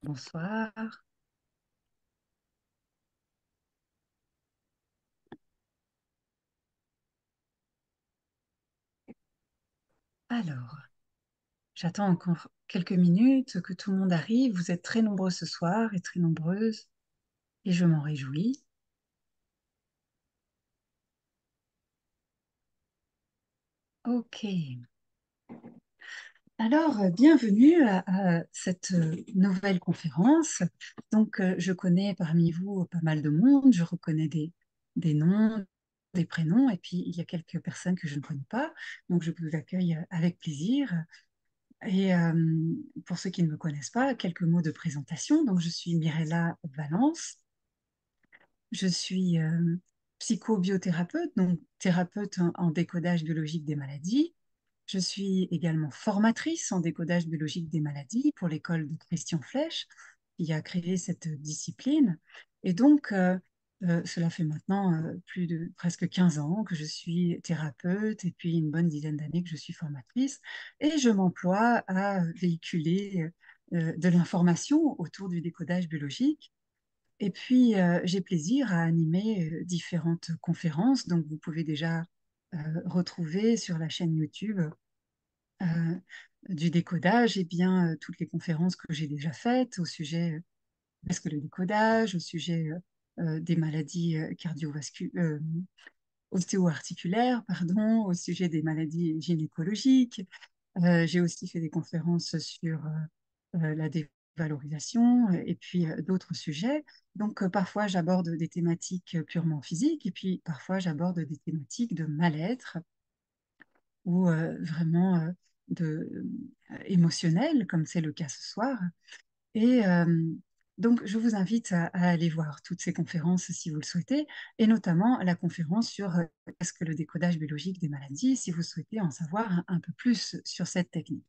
Bonsoir. Alors, j'attends encore quelques minutes que tout le monde arrive. Vous êtes très nombreux ce soir et très nombreuses, et je m'en réjouis. Ok. Alors, bienvenue à cette nouvelle conférence. Donc, je connais parmi vous pas mal de monde. Je reconnais des noms, des prénoms, et puis il y a quelques personnes que je ne connais pas. Donc, je vous accueille avec plaisir. Et pour ceux qui ne me connaissent pas, quelques mots de présentation. Donc, je suis Mirella Valence. Je suis psychobiothérapeute, donc thérapeute en décodage biologique des maladies. Je suis également formatrice en décodage biologique des maladies pour l'école de Christian Flech, qui a créé cette discipline. Et donc, cela fait maintenant plus de presque 15 ans que je suis thérapeute et puis une bonne dizaine d'années que je suis formatrice. Et je m'emploie à véhiculer de l'information autour du décodage biologique. Et puis, j'ai plaisir à animer différentes conférences. Donc, vous pouvez déjà retrouver sur la chaîne YouTube euh, du décodage, et bien, toutes les conférences que j'ai déjà faites au sujet parce que le décodage, au sujet des maladies cardiovasculaires, ostéo-articulaires, pardon, au sujet des maladies gynécologiques. J'ai aussi fait des conférences sur la dévalorisation et puis d'autres sujets. Donc, parfois, j'aborde des thématiques purement physiques et puis parfois, j'aborde des thématiques de mal-être ou vraiment émotionnel, comme c'est le cas ce soir. Et donc, je vous invite à aller voir toutes ces conférences si vous le souhaitez, et notamment la conférence sur qu'est-ce que le décodage biologique des maladies, si vous souhaitez en savoir un peu plus sur cette technique.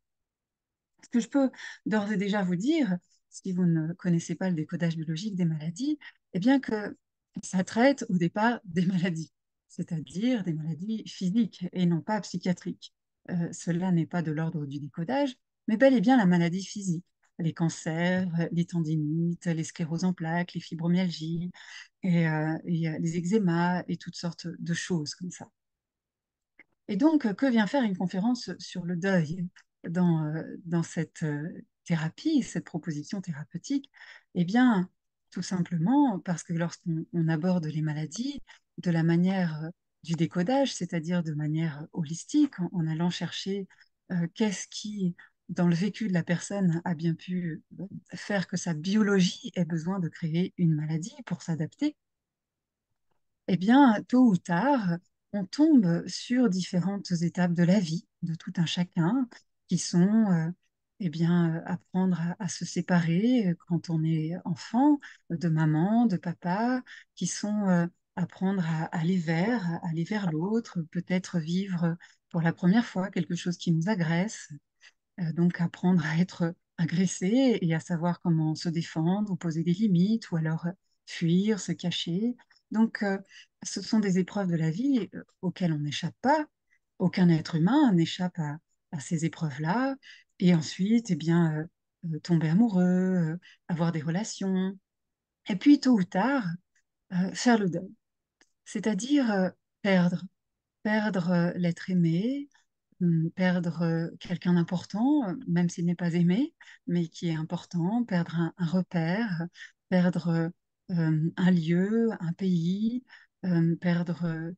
Ce que je peux d'ores et déjà vous dire, si vous ne connaissez pas le décodage biologique des maladies, eh bien que ça traite au départ des maladies, c'est-à-dire des maladies physiques et non pas psychiatriques. Cela n'est pas de l'ordre du décodage, mais bel et bien la maladie physique, les cancers, les tendinites, les scléroses en plaques, les fibromyalgies et les eczémas et toutes sortes de choses comme ça. Et donc, que vient faire une conférence sur le deuil dans cette thérapie, cette proposition thérapeutique? Eh bien, tout simplement parce que lorsqu'on aborde les maladies de la manière du décodage, c'est-à-dire de manière holistique, en allant chercher qu'est-ce qui, dans le vécu de la personne, a bien pu faire que sa biologie ait besoin de créer une maladie pour s'adapter, eh bien, tôt ou tard, on tombe sur différentes étapes de la vie de tout un chacun qui sont eh bien, apprendre à se séparer quand on est enfant de maman, de papa, qui sont apprendre à aller vers l'autre, peut-être vivre pour la première fois quelque chose qui nous agresse, donc apprendre à être agressé et à savoir comment se défendre ou poser des limites ou alors fuir, se cacher. Donc, ce sont des épreuves de la vie auxquelles on n'échappe pas. Aucun être humain n'échappe à ces épreuves-là. Et ensuite, eh bien, tomber amoureux, avoir des relations. Et puis, tôt ou tard, faire le deuil. C'est-à-dire perdre, perdre l'être aimé, perdre quelqu'un d'important, même s'il n'est pas aimé, mais qui est important, perdre un repère, perdre un lieu, un pays, perdre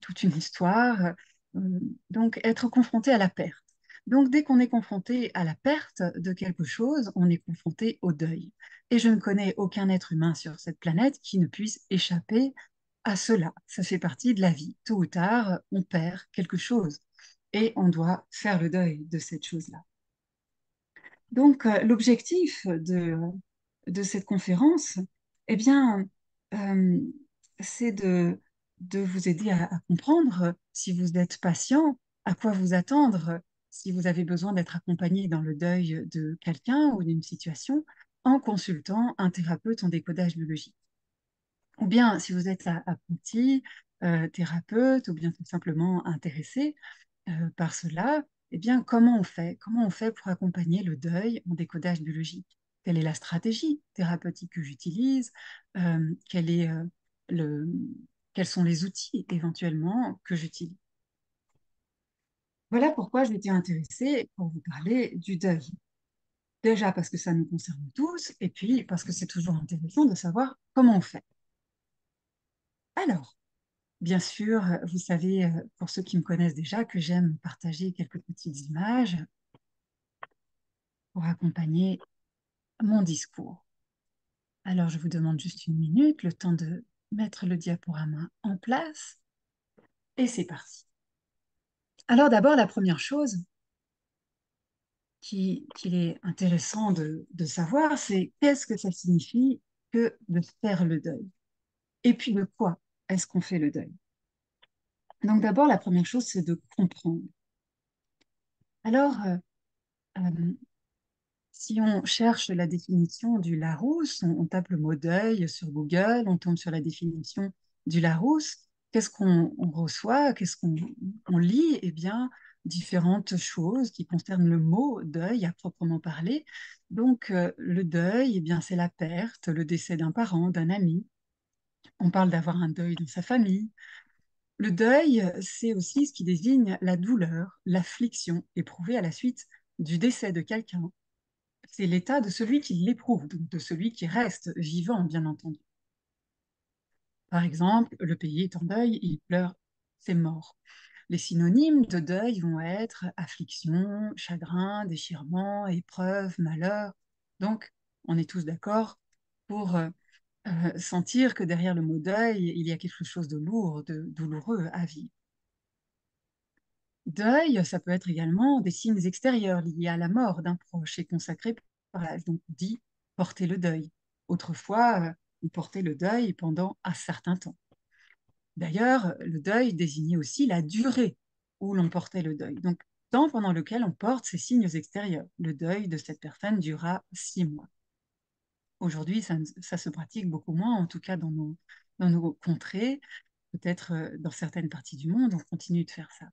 toute une histoire. euh, donc, être confronté à la perte. Donc, dès qu'on est confronté à la perte de quelque chose, on est confronté au deuil. Et je ne connais aucun être humain sur cette planète qui ne puisse échapper à cela. Ça fait partie de la vie. Tôt ou tard, on perd quelque chose et on doit faire le deuil de cette chose-là. Donc, l'objectif de cette conférence, eh bien, euh, c'est de vous aider à comprendre, si vous êtes patient, à quoi vous attendre, si vous avez besoin d'être accompagné dans le deuil de quelqu'un ou d'une situation, en consultant un thérapeute en décodage biologique. Ou bien, si vous êtes apprenti, thérapeute, ou bien tout simplement intéressé par cela, eh bien, comment on fait? Comment on fait pour accompagner le deuil en décodage biologique? Quelle est la stratégie thérapeutique que j'utilise? Quel est, le, quels sont les outils éventuellement que j'utilise? Voilà pourquoi j'ai été intéressée pour vous parler du deuil. Déjà parce que ça nous concerne tous, et puis parce que c'est toujours intéressant de savoir comment on fait. Alors, bien sûr, vous savez, pour ceux qui me connaissent déjà, que j'aime partager quelques petites images pour accompagner mon discours. Alors, je vous demande juste une minute, le temps de mettre le diaporama en place, et c'est parti. Alors d'abord, la première chose qu'il est intéressant de savoir, c'est qu'est-ce que ça signifie que de faire le deuil? Et puis de quoi est-ce qu'on fait le deuil? Donc d'abord, la première chose, c'est de comprendre. Alors, euh, si on cherche la définition du Larousse, on tape le mot deuil sur Google, on tombe sur la définition du Larousse. Qu'est-ce qu'on reçoit? Qu'est-ce qu'on lit? Eh bien, différentes choses qui concernent le mot deuil à proprement parler. Donc, le deuil, eh bien, c'est la perte, le décès d'un parent, d'un ami. On parle d'avoir un deuil dans sa famille. Le deuil, c'est aussi ce qui désigne la douleur, l'affliction éprouvée à la suite du décès de quelqu'un. C'est l'état de celui qui l'éprouve, donc de celui qui reste vivant, bien entendu. Par exemple, le pays est en deuil, il pleure, c'est mort. Les synonymes de deuil vont être affliction, chagrin, déchirement, épreuve, malheur. Donc, on est tous d'accord pour sentir que derrière le mot deuil, il y a quelque chose de lourd, de douloureux à vivre. Deuil, ça peut être également des signes extérieurs liés à la mort d'un proche et consacrés par l'âge. Donc, on dit porter le deuil. Autrefois, on portait le deuil pendant un certain temps. D'ailleurs, le deuil désignait aussi la durée où l'on portait le deuil. Donc, temps pendant lequel on porte ces signes extérieurs. Le deuil de cette personne dura 6 mois. Aujourd'hui, ça se pratique beaucoup moins, en tout cas dans nos contrées. Peut-être dans certaines parties du monde, on continue de faire ça.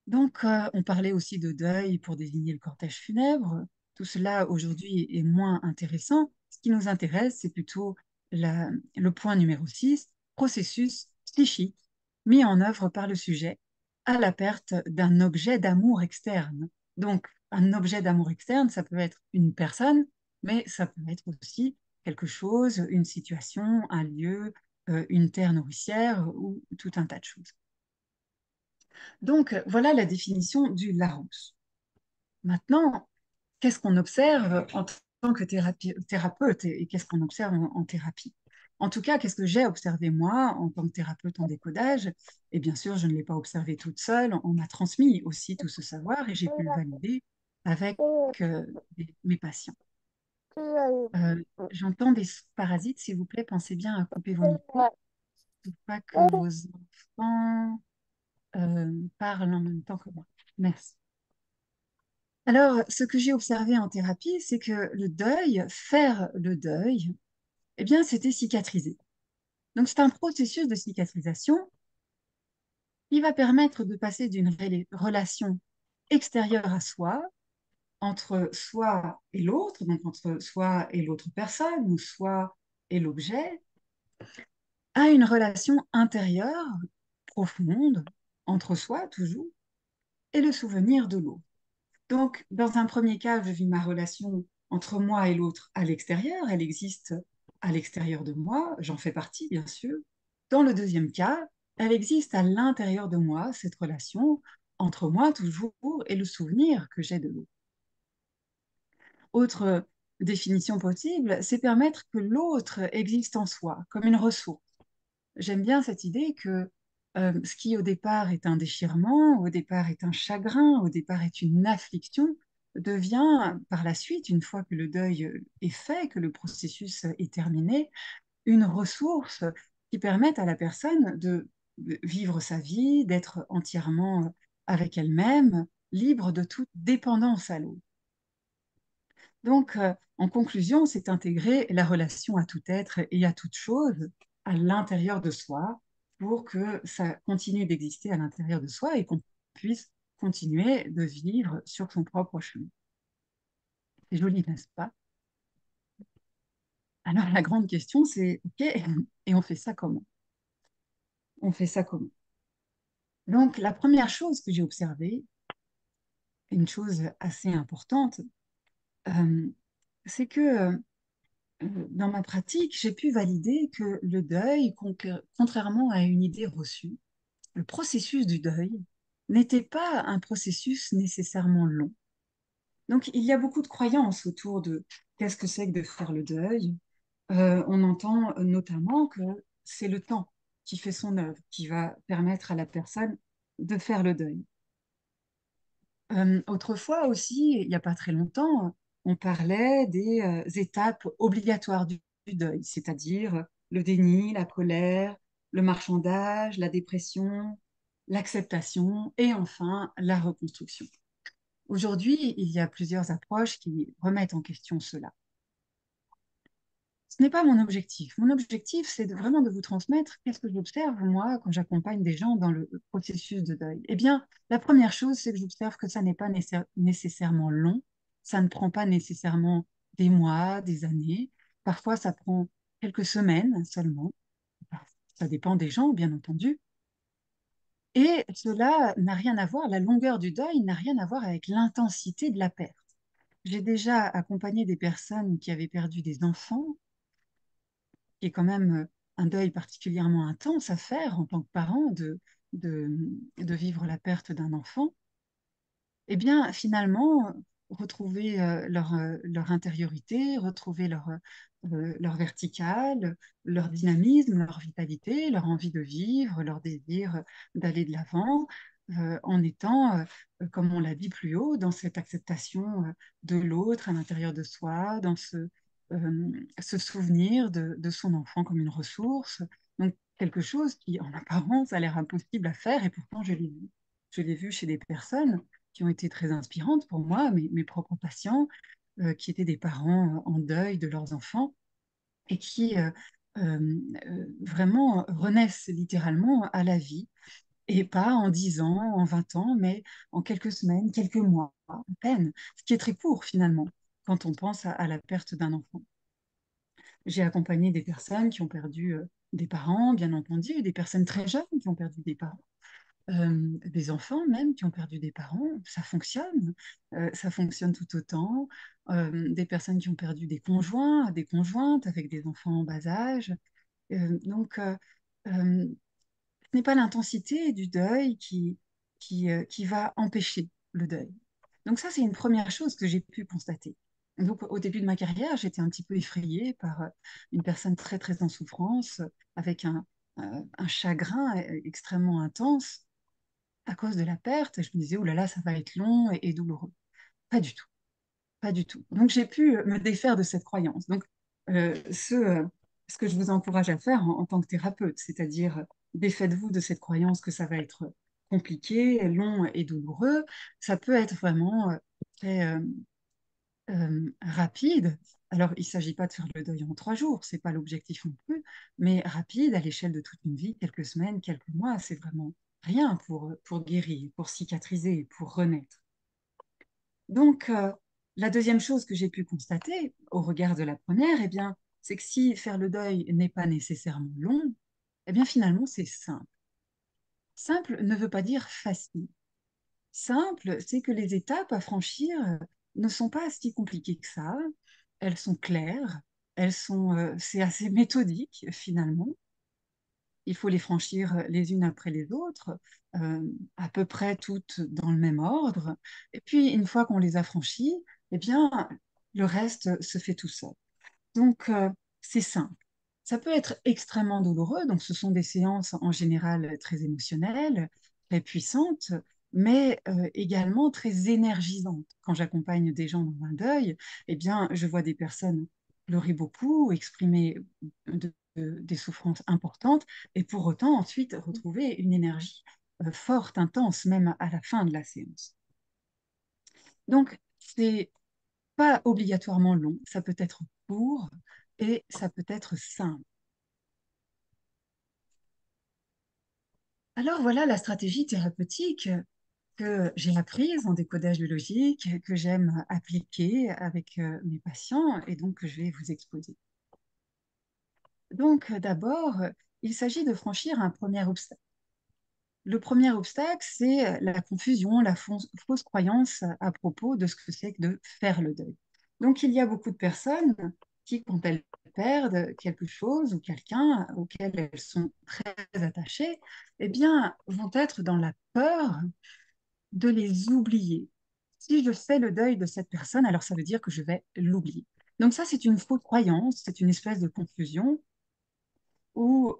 Donc, on parlait aussi de deuil pour désigner le cortège funèbre. Tout cela aujourd'hui est moins intéressant. Ce qui nous intéresse, c'est plutôt le point numéro 6, processus psychique mis en œuvre par le sujet à la perte d'un objet d'amour externe. Donc, un objet d'amour externe, ça peut être une personne, mais ça peut être aussi quelque chose, une situation, un lieu, une terre nourricière ou tout un tas de choses. Donc, voilà la définition du Larousse. Maintenant, qu'est-ce qu'on observe en tant que thérapeute et qu'est-ce qu'on observe en thérapie? En tout cas, qu'est-ce que j'ai observé moi en tant que thérapeute en décodage? Et bien sûr, je ne l'ai pas observé toute seule, on m'a transmis aussi tout ce savoir et j'ai pu le valider avec mes patients. J'entends des parasites, s'il vous plaît, pensez bien à couper vos micros pour pas que vos enfants parlent en même temps que moi. Merci. Alors, ce que j'ai observé en thérapie, c'est que le deuil, faire le deuil, eh bien, c'était cicatriser. Donc, c'est un processus de cicatrisation qui va permettre de passer d'une relation extérieure à soi, entre soi et l'autre, donc entre soi et l'autre personne, ou soi et l'objet, à une relation intérieure, profonde, entre soi toujours, et le souvenir de l'autre. Donc, dans un premier cas, je vis ma relation entre moi et l'autre à l'extérieur. Elle existe à l'extérieur de moi, j'en fais partie, bien sûr. Dans le deuxième cas, elle existe à l'intérieur de moi, cette relation entre moi toujours et le souvenir que j'ai de l'autre. Autre définition possible, c'est permettre que l'autre existe en soi, comme une ressource. J'aime bien cette idée que ce qui au départ est un déchirement, au départ est un chagrin, au départ est une affliction, devient par la suite, une fois que le deuil est fait, que le processus est terminé, une ressource qui permette à la personne de vivre sa vie, d'être entièrement avec elle-même, libre de toute dépendance à l'autre. Donc, en conclusion, c'est intégrer la relation à tout être et à toute chose à l'intérieur de soi pour que ça continue d'exister à l'intérieur de soi et qu'on puisse continuer de vivre sur son propre chemin. C'est joli, n'est-ce pas? Alors la grande question, c'est, OK, et on fait ça comment? On fait ça comment? Donc la première chose que j'ai observée, une chose assez importante, euh, c'est que dans ma pratique, j'ai pu valider que le deuil, contrairement à une idée reçue, le processus du deuil n'était pas un processus nécessairement long. Donc, il y a beaucoup de croyances autour de qu'est-ce que c'est que de faire le deuil. On entend notamment que c'est le temps qui fait son œuvre, qui va permettre à la personne de faire le deuil. Autrefois aussi, il n'y a pas très longtemps, on parlait des étapes obligatoires du deuil, c'est-à-dire le déni, la colère, le marchandage, la dépression, l'acceptation et enfin la reconstruction. Aujourd'hui, il y a plusieurs approches qui remettent en question cela. Ce n'est pas mon objectif. Mon objectif, c'est vraiment de vous transmettre qu'est-ce que j'observe, moi, quand j'accompagne des gens dans le processus de deuil. Eh bien, la première chose, c'est que j'observe que ça n'est pas nécessairement long. Ça ne prend pas nécessairement des mois, des années. Parfois, ça prend quelques semaines seulement. Ça dépend des gens, bien entendu. Et cela n'a rien à voir, la longueur du deuil n'a rien à voir avec l'intensité de la perte. J'ai déjà accompagné des personnes qui avaient perdu des enfants, qui est quand même un deuil particulièrement intense à faire en tant que parent de, de vivre la perte d'un enfant. Eh bien, finalement, retrouver leur intériorité, retrouver leur verticale, leur dynamisme, leur vitalité, leur envie de vivre, leur désir d'aller de l'avant, en étant, comme on l'a dit plus haut, dans cette acceptation de l'autre à l'intérieur de soi, dans ce souvenir de son enfant comme une ressource. Donc, quelque chose qui, en apparence, a l'air impossible à faire, et pourtant, je l'ai vu. Je l'ai vu chez des personnes qui ont été très inspirantes pour moi, mes propres patients, qui étaient des parents en deuil de leurs enfants et qui vraiment renaissent littéralement à la vie, et pas en 10 ans, en 20 ans, mais en quelques semaines, quelques mois à peine, ce qui est très court finalement quand on pense à la perte d'un enfant. J'ai accompagné des personnes qui ont perdu des parents, bien entendu, des personnes très jeunes qui ont perdu des parents, des enfants même qui ont perdu des parents, ça fonctionne tout autant. Des personnes qui ont perdu des conjoints, des conjointes avec des enfants en bas âge. Donc, ce n'est pas l'intensité du deuil qui va empêcher le deuil. Donc ça, c'est une première chose que j'ai pu constater. Donc au début de ma carrière, j'étais un petit peu effrayée par une personne très très en souffrance, avec un chagrin extrêmement intense à cause de la perte. Je me disais, oh là là, ça va être long et douloureux. Pas du tout, pas du tout. Donc j'ai pu me défaire de cette croyance. Donc ce que je vous encourage à faire en tant que thérapeute, c'est-à-dire défaites-vous de cette croyance que ça va être compliqué, long et douloureux. Ça peut être vraiment très rapide. Alors, il ne s'agit pas de faire le deuil en 3 jours, c'est pas l'objectif non plus, mais rapide à l'échelle de toute une vie, quelques semaines, quelques mois, c'est vraiment rien pour guérir, pour cicatriser, pour renaître. Donc, la deuxième chose que j'ai pu constater au regard de la première, eh bien, c'est que si faire le deuil n'est pas nécessairement long, eh bien, finalement, c'est simple. Simple ne veut pas dire facile. Simple, c'est que les étapes à franchir ne sont pas si compliquées que ça. Elles sont claires, c'est assez méthodique finalement. Il faut les franchir les unes après les autres, euh, à peu près toutes dans le même ordre. Et puis, une fois qu'on les a franchies, eh bien, le reste se fait tout seul. Donc, c'est simple. Ça peut être extrêmement douloureux, donc ce sont des séances en général très émotionnelles, très puissantes, mais également très énergisantes. Quand j'accompagne des gens dans un deuil, eh bien, je vois des personnes pleurer beaucoup, exprimer des souffrances importantes, et pour autant ensuite retrouver une énergie forte, intense, même à la fin de la séance. Donc, c'est pas obligatoirement long, ça peut être court et ça peut être simple. Alors voilà la stratégie thérapeutique que j'ai apprises en décodage biologique, que j'aime appliquer avec mes patients et donc que je vais vous exposer. Donc, d'abord, il s'agit de franchir un premier obstacle. Le premier obstacle, c'est la confusion, la fausse croyance à propos de ce que c'est que de faire le deuil. Donc, il y a beaucoup de personnes qui, quand elles perdent quelque chose ou quelqu'un auquel elles sont très attachées, eh bien, vont être dans la peur de les oublier. Si je fais le deuil de cette personne, alors ça veut dire que je vais l'oublier. Donc ça, c'est une fausse croyance, c'est une espèce de confusion où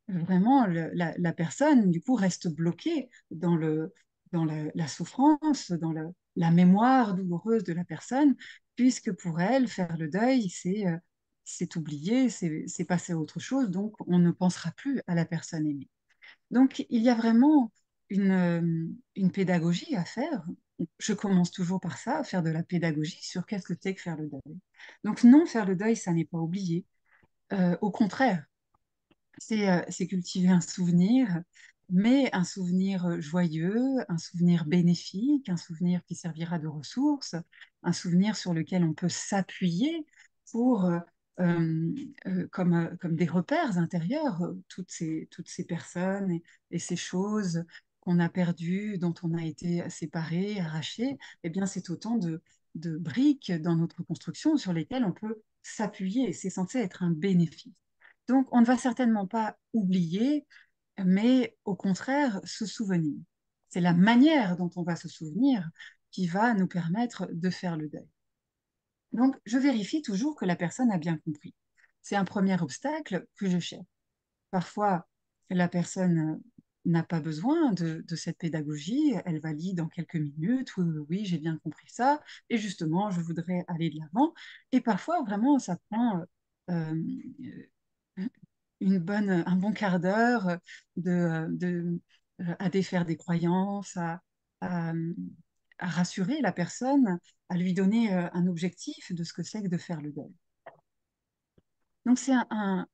vraiment la personne, du coup, reste bloquée dans la souffrance, dans la mémoire douloureuse de la personne, puisque pour elle, faire le deuil, c'est oublier, c'est passer à autre chose, donc on ne pensera plus à la personne aimée. Donc, il y a vraiment une pédagogie à faire. Je commence toujours par ça, faire de la pédagogie sur qu'est-ce que c'est que faire le deuil. Donc, non, faire le deuil, ça n'est pas oublier. Au contraire, c'est cultiver un souvenir, mais un souvenir joyeux, un souvenir bénéfique, un souvenir qui servira de ressource, un souvenir sur lequel on peut s'appuyer pour, euh, comme des repères intérieurs, toutes ces personnes et ces choses qu'on a perdues, dont on a été séparés, arrachés, eh bien, c'est autant de briques dans notre construction sur lesquelles on peut s'appuyer. C'est censé être un bénéfice. Donc, on ne va certainement pas oublier, mais au contraire, se souvenir. C'est la manière dont on va se souvenir qui va nous permettre de faire le deuil. Donc, je vérifie toujours que la personne a bien compris. C'est un premier obstacle que je cherche. Parfois, la personne n'a pas besoin de cette pédagogie, elle valide en quelques minutes, oui, oui, oui, j'ai bien compris ça, et justement, je voudrais aller de l'avant. Et parfois, vraiment, ça prend un bon quart d'heure à défaire des croyances, à- à rassurer la personne, à lui donner un objectif de ce que c'est que de faire le deuil. Donc c'est un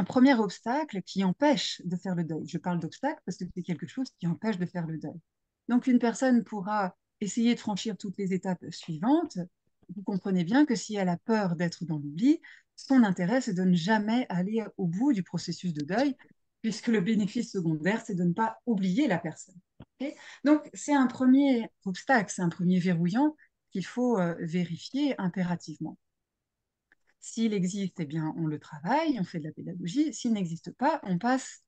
premier obstacle qui empêche de faire le deuil. Je parle d'obstacle parce que c'est quelque chose qui empêche de faire le deuil. Donc une personne pourra essayer de franchir toutes les étapes suivantes. Vous comprenez bien que si elle a peur d'être dans l'oubli, son intérêt, c'est de ne jamais aller au bout du processus de deuil, puisque le bénéfice secondaire, c'est de ne pas oublier la personne. Ok. Donc c'est un premier obstacle, c'est un premier verrouillant qu'il faut vérifier impérativement. S'il existe, eh bien, on le travaille, on fait de la pédagogie. S'il n'existe pas, on passe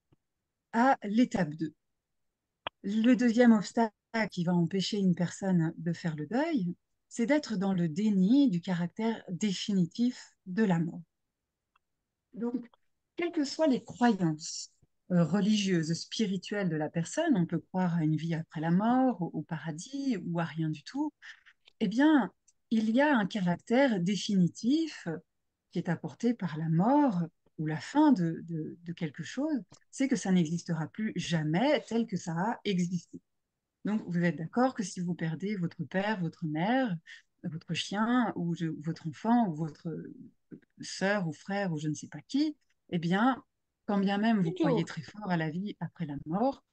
à l'étape 2. Le deuxième obstacle qui va empêcher une personne de faire le deuil, c'est d'être dans le déni du caractère définitif de la mort. Donc, quelles que soient les croyances religieuses, spirituelles de la personne, on peut croire à une vie après la mort, au paradis ou à rien du tout, eh bien, il y a un caractère définitif qui est apporté par la mort ou la fin de quelque chose, c'est que ça n'existera plus jamais tel que ça a existé. Donc, vous êtes d'accord que si vous perdez votre père, votre mère, votre chien, ou votre enfant, ou votre sœur ou frère, ou je ne sais pas qui, eh bien, quand bien même vous croyez Plutôt. très fort à la vie après la mort,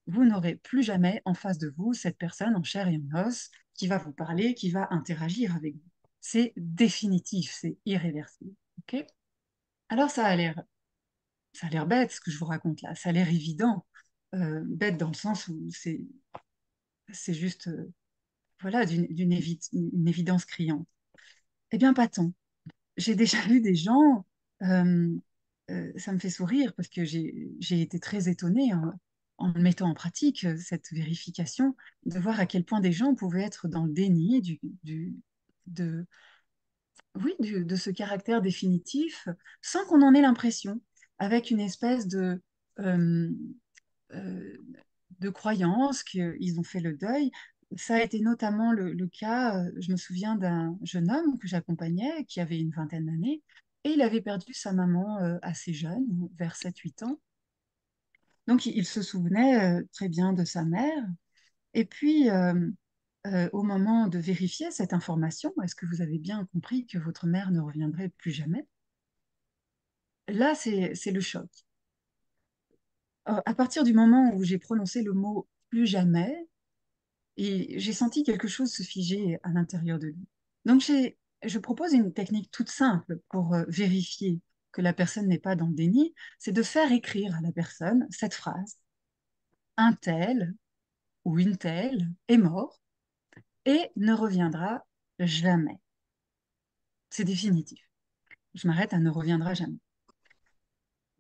vous n'aurez plus jamais en face de vous cette personne en chair et en os qui va vous parler, qui va interagir avec vous. C'est définitif, c'est irréversible. Ok. Alors ça a l'air bête ce que je vous raconte là, ça a l'air évident, bête dans le sens où c'est juste voilà une évidence criante. Eh bien pas tant. J'ai déjà vu des gens, euh, ça me fait sourire parce que j'ai été très étonnée en mettant en pratique cette vérification, de voir à quel point des gens pouvaient être dans le déni de, oui, de ce caractère définitif sans qu'on en ait l'impression, avec une espèce euh, euh, de croyance qu'ils ont fait le deuil. Ça a été notamment le cas, je me souviens d'un jeune homme que j'accompagnais qui avait une vingtaine d'années et il avait perdu sa maman assez jeune, vers 7 8 ans. Donc il se souvenait très bien de sa mère. Et puis, au moment de vérifier cette information, est-ce que vous avez bien compris que votre mère ne reviendrait plus jamais? Là, c'est le choc. À partir du moment où j'ai prononcé le mot plus jamais, Et j'ai senti quelque chose se figer à l'intérieur de lui. Donc, je propose une technique toute simple pour vérifier que la personne n'est pas dans le déni, c'est de faire écrire à la personne cette phrase. Un tel ou une telle est mort et ne reviendra jamais. C'est définitif. Je m'arrête à ne reviendra jamais.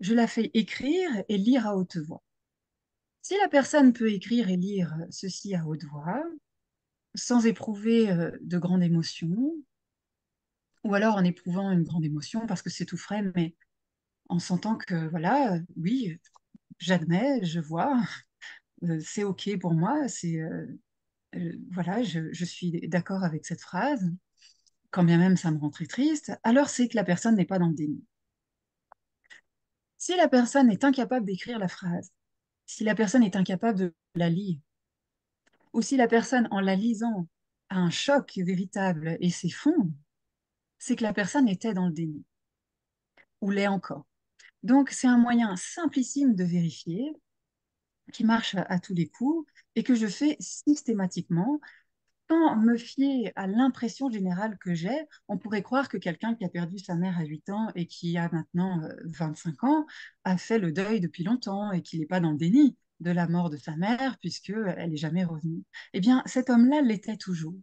Je la fais écrire et lire à haute voix. Si la personne peut écrire et lire ceci à haute voix, sans éprouver de grandes émotions, ou alors en éprouvant une grande émotion parce que c'est tout frais, mais en sentant que, voilà, oui, j'admets, je vois, c'est OK pour moi, voilà, je suis d'accord avec cette phrase, quand bien même ça me rend très triste, alors c'est que la personne n'est pas dans le déni. Si la personne est incapable d'écrire la phrase, si la personne est incapable de la lire, ou si la personne, en la lisant, a un choc véritable et s'effondre, c'est que la personne était dans le déni, ou l'est encore. Donc, c'est un moyen simplissime de vérifier, qui marche à tous les coups, et que je fais systématiquement. Sans me fier à l'impression générale que j'ai, on pourrait croire que quelqu'un qui a perdu sa mère à 8 ans et qui a maintenant 25 ans a fait le deuil depuis longtemps et qu'il n'est pas dans le déni de la mort de sa mère puisqu'elle n'est jamais revenue. Eh bien, cet homme-là l'était toujours.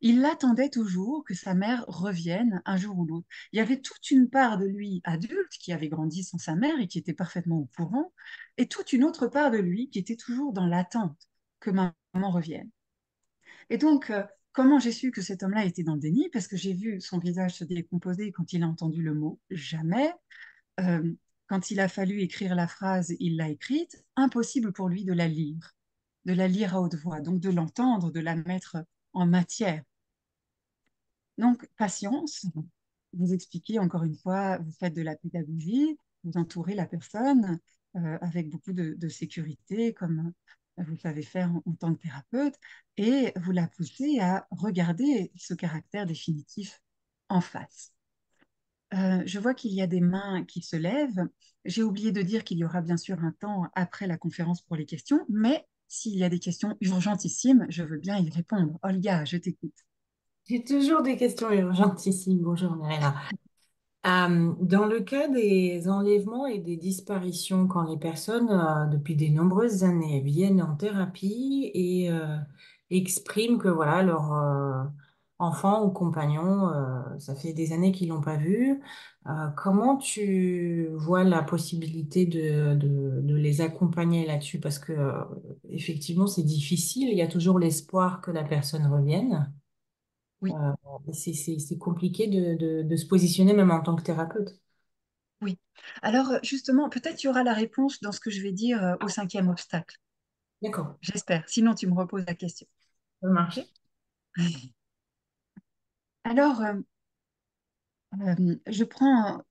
Il attendait toujours que sa mère revienne un jour ou l'autre. Il y avait toute une part de lui adulte qui avait grandi sans sa mère et qui était parfaitement au courant, et toute une autre part de lui qui était toujours dans l'attente que maman revienne. Et donc, comment j'ai su que cet homme-là était dans le déni? Parce que j'ai vu son visage se décomposer quand il a entendu le mot jamais. Euh, Quand il a fallu écrire la phrase, il l'a écrite. Impossible pour lui de la lire à haute voix, donc de l'entendre, de la mettre en matière. Donc, patience, vous expliquez encore une fois, vous faites de la pédagogie, vous entourez la personne avec beaucoup de sécurité, comme vous savez faire en tant que thérapeute, et vous la poussez à regarder ce caractère définitif en face. Je vois qu'il y a des mains qui se lèvent. J'ai oublié de dire qu'il y aura bien sûr un temps après la conférence pour les questions, mais s'il y a des questions urgentissimes, je veux bien y répondre. Olga, je t'écoute. J'ai toujours des questions urgentissimes. Bonjour, Mirella. Dans le cas des enlèvements et des disparitions, quand les personnes, depuis de nombreuses années, viennent en thérapie et expriment que voilà, leur enfant ou compagnon, ça fait des années qu'ils l'ont pas vu, comment tu vois la possibilité de les accompagner là-dessus? Parce que effectivement, c'est difficile. Il y a toujours l'espoir que la personne revienne. Oui, Euh, c'est compliqué de se positionner même en tant que thérapeute. oui. Alors, justement, peut-être il y aura la réponse dans ce que je vais dire au cinquième obstacle. D'accord, J'espère. Sinon, tu me reposes la question. ça Ok. marche. Alors, je prends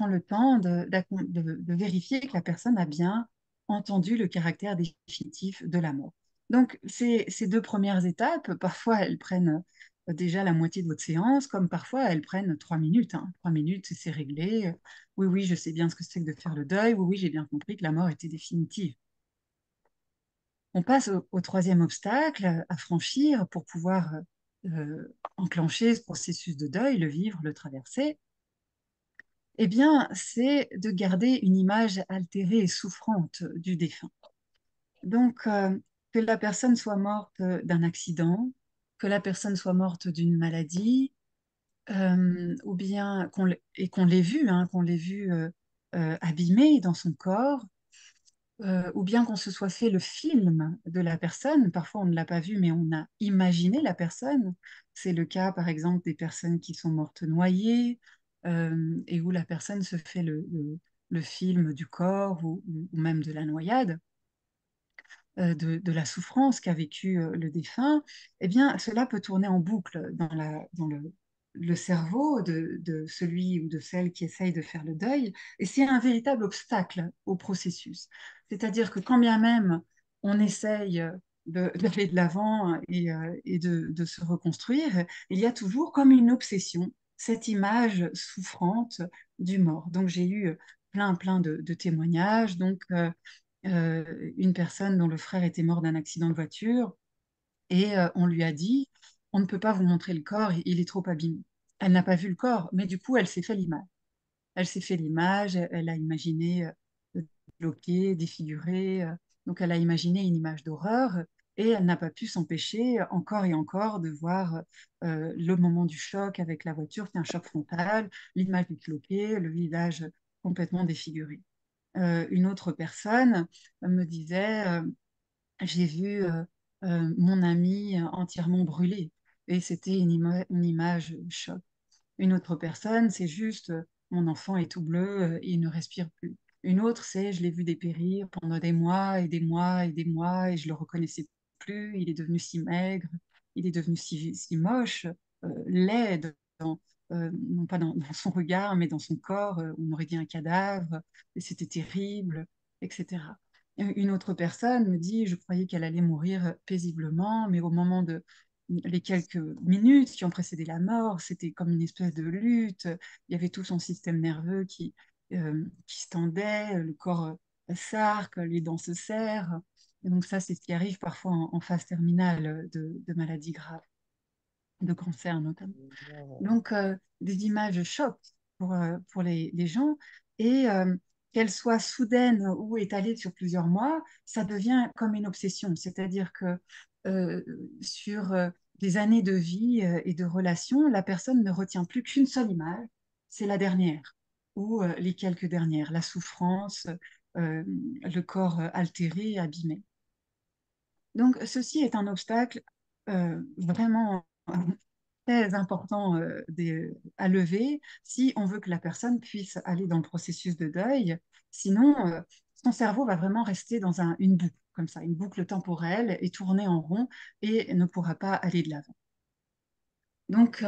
le temps de vérifier que la personne a bien entendu le caractère définitif de la mort. Donc, ces deux premières étapes, parfois elles prennent déjà la moitié de votre séance, comme parfois elles prennent 3 minutes, hein. 3 minutes, c'est réglé. Oui, oui, je sais bien ce que c'est que de faire le deuil. Oui, oui, j'ai bien compris que la mort était définitive. On passe au troisième obstacle à franchir pour pouvoir enclencher ce processus de deuil, le vivre, le traverser. Eh bien, c'est de garder une image altérée et souffrante du défunt. Donc, que la personne soit morte d'un accident, que la personne soit morte d'une maladie, ou bien qu'on l'ait vu, hein, qu'on l'ait vu abîmé dans son corps, ou bien qu'on se soit fait le film de la personne. Parfois, on ne l'a pas vu, mais on a imaginé la personne. C'est le cas, par exemple, des personnes qui sont mortes noyées, et où la personne se fait le film du corps ou même de la noyade, de la souffrance qu'a vécu le défunt. Eh bien, cela peut tourner en boucle dans le cerveau de celui ou de celle qui essaye de faire le deuil, et c'est un véritable obstacle au processus. C'est-à-dire que quand bien même on essaye d'aller de l'avant et de se reconstruire, il y a toujours comme une obsession cette image souffrante du mort. Donc j'ai eu plein de témoignages. Donc une personne dont le frère était mort d'un accident de voiture Et on lui a dit, on ne peut pas vous montrer le corps, il est trop abîmé. Elle n'a pas vu le corps, mais du coup, elle s'est fait l'image. Elle s'est fait l'image, elle a imaginé bloqué, défiguré. Donc, elle a imaginé une image d'horreur et elle n'a pas pu s'empêcher encore et encore de voir le moment du choc avec la voiture, qui est un choc frontal, l'image disloquée, le visage complètement défiguré. Une autre personne me disait, j'ai vu mon ami entièrement brûlé et c'était une image choc. Une autre personne, c'est juste mon enfant est tout bleu, il ne respire plus. Une autre, c'est je l'ai vu dépérir pendant des mois et des mois et des mois et je le reconnaissais plus. Il est devenu si maigre, il est devenu si moche, laid, non pas dans son regard, mais dans son corps. On aurait dit un cadavre et c'était terrible, etc. Une autre personne me dit, je croyais qu'elle allait mourir paisiblement, mais au moment de les quelques minutes qui ont précédé la mort, c'était comme une espèce de lutte. Il y avait tout son système nerveux qui se tendait, le corps s'arc, les dents se serrent. Et donc ça, c'est ce qui arrive parfois en phase terminale de maladies graves, de cancer notamment. Donc, des images chocs pour les gens. Et qu'elles soient soudaines ou étalées sur plusieurs mois, ça devient comme une obsession. C'est-à-dire que euh, sur des années de vie et de relations, la personne ne retient plus qu'une seule image, c'est la dernière, ou les quelques dernières, la souffrance, le corps altéré, abîmé. Donc, ceci est un obstacle vraiment très important à lever si on veut que la personne puisse aller dans le processus de deuil. Sinon, son cerveau va vraiment rester dans une boucle, comme ça, une boucle temporelle et tourner en rond et ne pourra pas aller de l'avant. Donc,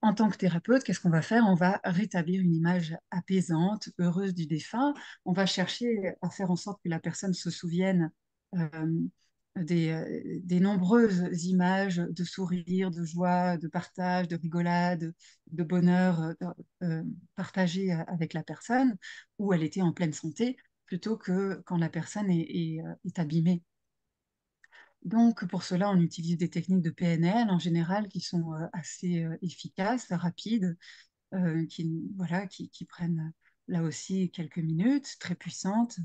en tant que thérapeute, qu'est-ce qu'on va faire? On va rétablir une image apaisante, heureuse du défunt. On va chercher à faire en sorte que la personne se souvienne euh, des nombreuses images de sourire, de joie, de partage, de rigolade, de bonheur euh, partagé avec la personne, où elle était en pleine santé, plutôt que quand la personne est abîmée. Donc, pour cela, on utilise des techniques de PNL en général qui sont assez efficaces, rapides, voilà, qui prennent là aussi quelques minutes, très puissantes.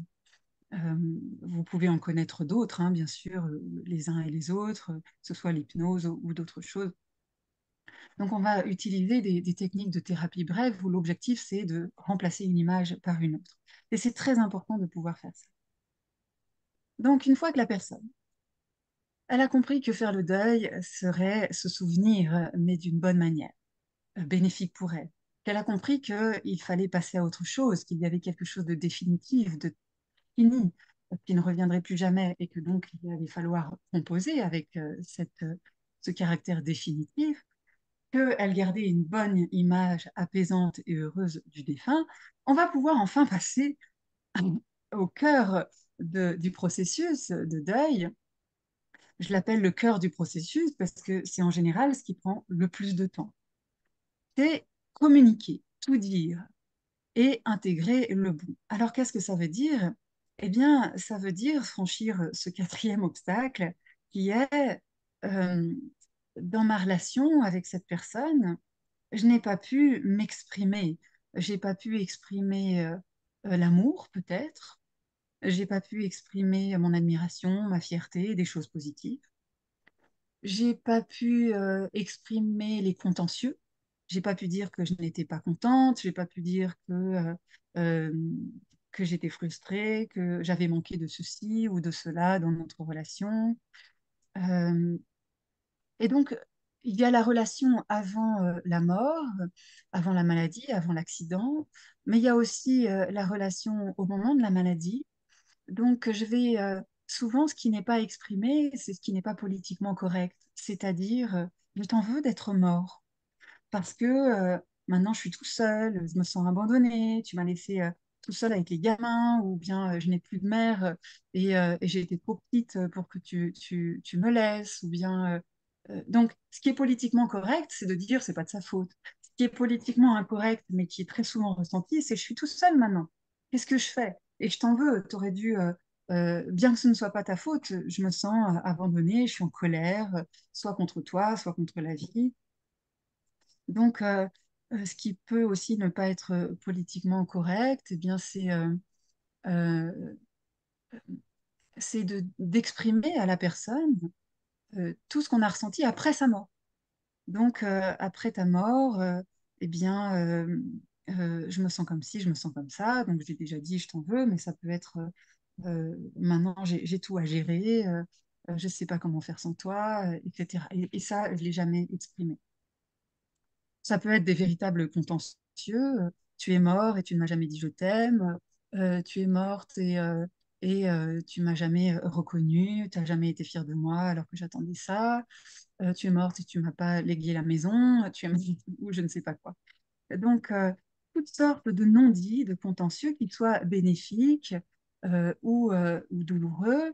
Euh, Vous pouvez en connaître d'autres, hein, bien sûr, les uns et les autres, que ce soit l'hypnose ou d'autres choses. Donc, on va utiliser des techniques de thérapie brève où l'objectif, c'est de remplacer une image par une autre. Et c'est très important de pouvoir faire ça. Donc, une fois que la personne elle a compris que faire le deuil serait se souvenir, mais d'une bonne manière, bénéfique pour elle. Qu'elle a compris qu'il fallait passer à autre chose, qu'il y avait quelque chose de définitif, de fini, qui ne reviendrait plus jamais, et que donc il allait falloir composer avec ce caractère définitif, qu'elle gardait une bonne image apaisante et heureuse du défunt. On va pouvoir enfin passer au cœur du processus de deuil. Je l'appelle le cœur du processus parce que c'est en général ce qui prend le plus de temps. C'est communiquer, tout dire et intégrer le bon. Alors qu'est-ce que ça veut dire? Eh bien, ça veut dire franchir ce quatrième obstacle qui est euh, dans ma relation avec cette personne, je n'ai pas pu m'exprimer. J'ai pas pu exprimer l'amour, peut-être. J'ai pas pu exprimer mon admiration, ma fierté, des choses positives. J'ai pas pu exprimer les contentieux. J'ai pas pu dire que je n'étais pas contente. J'ai pas pu dire euh, que j'étais frustrée, que j'avais manqué de ceci ou de cela dans notre relation. Euh, et donc, il y a la relation avant la mort, avant la maladie, avant l'accident, mais il y a aussi la relation au moment de la maladie. Donc, je vais souvent, ce qui n'est pas exprimé, c'est ce qui n'est pas politiquement correct. C'est-à-dire, je t'en veux d'être mort parce que maintenant je suis tout seul, je me sens abandonnée, tu m'as laissé tout seul avec les gamins, ou bien je n'ai plus de mère et j'ai été trop petite pour que tu me laisses, ou bien. Donc, ce qui est politiquement correct, c'est de dire c'est pas de sa faute. Ce qui est politiquement incorrect, mais qui est très souvent ressenti, c'est je suis tout seul maintenant. Qu'est-ce que je fais? Et je t'en veux, tu aurais dû bien que ce ne soit pas ta faute, je me sens abandonnée, je suis en colère, soit contre toi, soit contre la vie. Donc, ce qui peut aussi ne pas être politiquement correct, eh bien, euh, c'est d'exprimer à la personne tout ce qu'on a ressenti après sa mort. Donc, après ta mort, eh bien, je me sens comme ci, je me sens comme ça. Donc, j'ai déjà dit, je t'en veux, mais ça peut être maintenant, j'ai tout à gérer, je ne sais pas comment faire sans toi, etc. Et ça, je ne l'ai jamais exprimé. Ça peut être des véritables contentieux. Tu es mort et tu ne m'as jamais dit je t'aime. Tu es morte et tu m'as jamais reconnu. Tu n'as jamais été fière de moi alors que j'attendais ça. Tu es morte et tu m'as pas légué la maison. Tu es morte ou je ne sais pas quoi. Donc, toutes sortes de non-dits, de contentieux, qu'ils soient bénéfiques ou douloureux,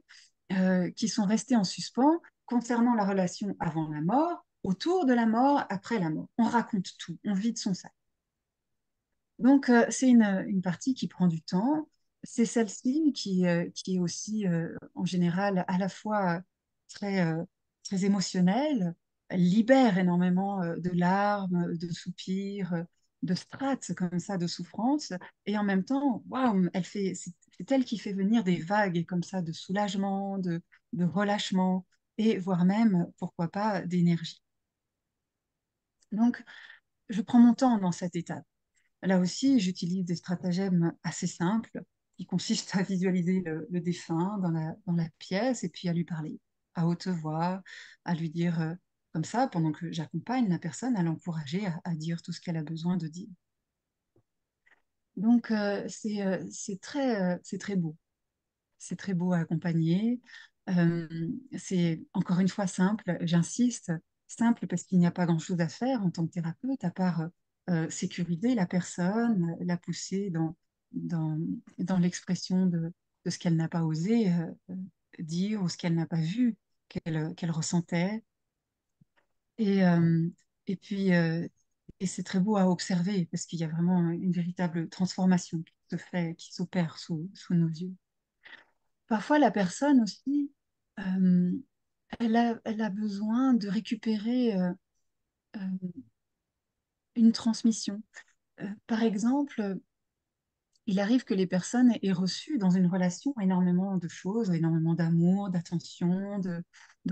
qui sont restés en suspens concernant la relation avant la mort, autour de la mort, après la mort. On raconte tout, on vide son sac. Donc, c'est une partie qui prend du temps. C'est celle-ci qui est aussi, en général, à la fois très, très émotionnelle, elle libère énormément de larmes, de soupirs, de strates comme ça, de souffrance. Et en même temps, waouh, c'est elle qui fait venir des vagues comme ça de soulagement, de relâchement, et voire même, pourquoi pas, d'énergie. Donc, je prends mon temps dans cette étape. Là aussi, j'utilise des stratagèmes assez simples qui consistent à visualiser le défunt dans la pièce et puis à lui parler à haute voix, à lui dire comme ça, pendant que j'accompagne la personne, à l'encourager à dire tout ce qu'elle a besoin de dire. Donc, c'est très beau. C'est très beau à accompagner. Euh, c'est encore une fois simple, j'insiste, simple parce qu'il n'y a pas grand-chose à faire en tant que thérapeute, à part sécuriser la personne, la pousser dans, dans l'expression de ce qu'elle n'a pas osé dire ou ce qu'elle n'a pas vu, qu'elle ressentait. Et, euh, et puis, et c'est très beau à observer parce qu'il y a vraiment une véritable transformation qui se fait, qui s'opère sous nos yeux. Parfois, la personne aussi, euh, elle a besoin de récupérer euh, une transmission. Par exemple, il arrive que les personnes aient reçu dans une relation énormément de choses, énormément d'amour, d'attention, de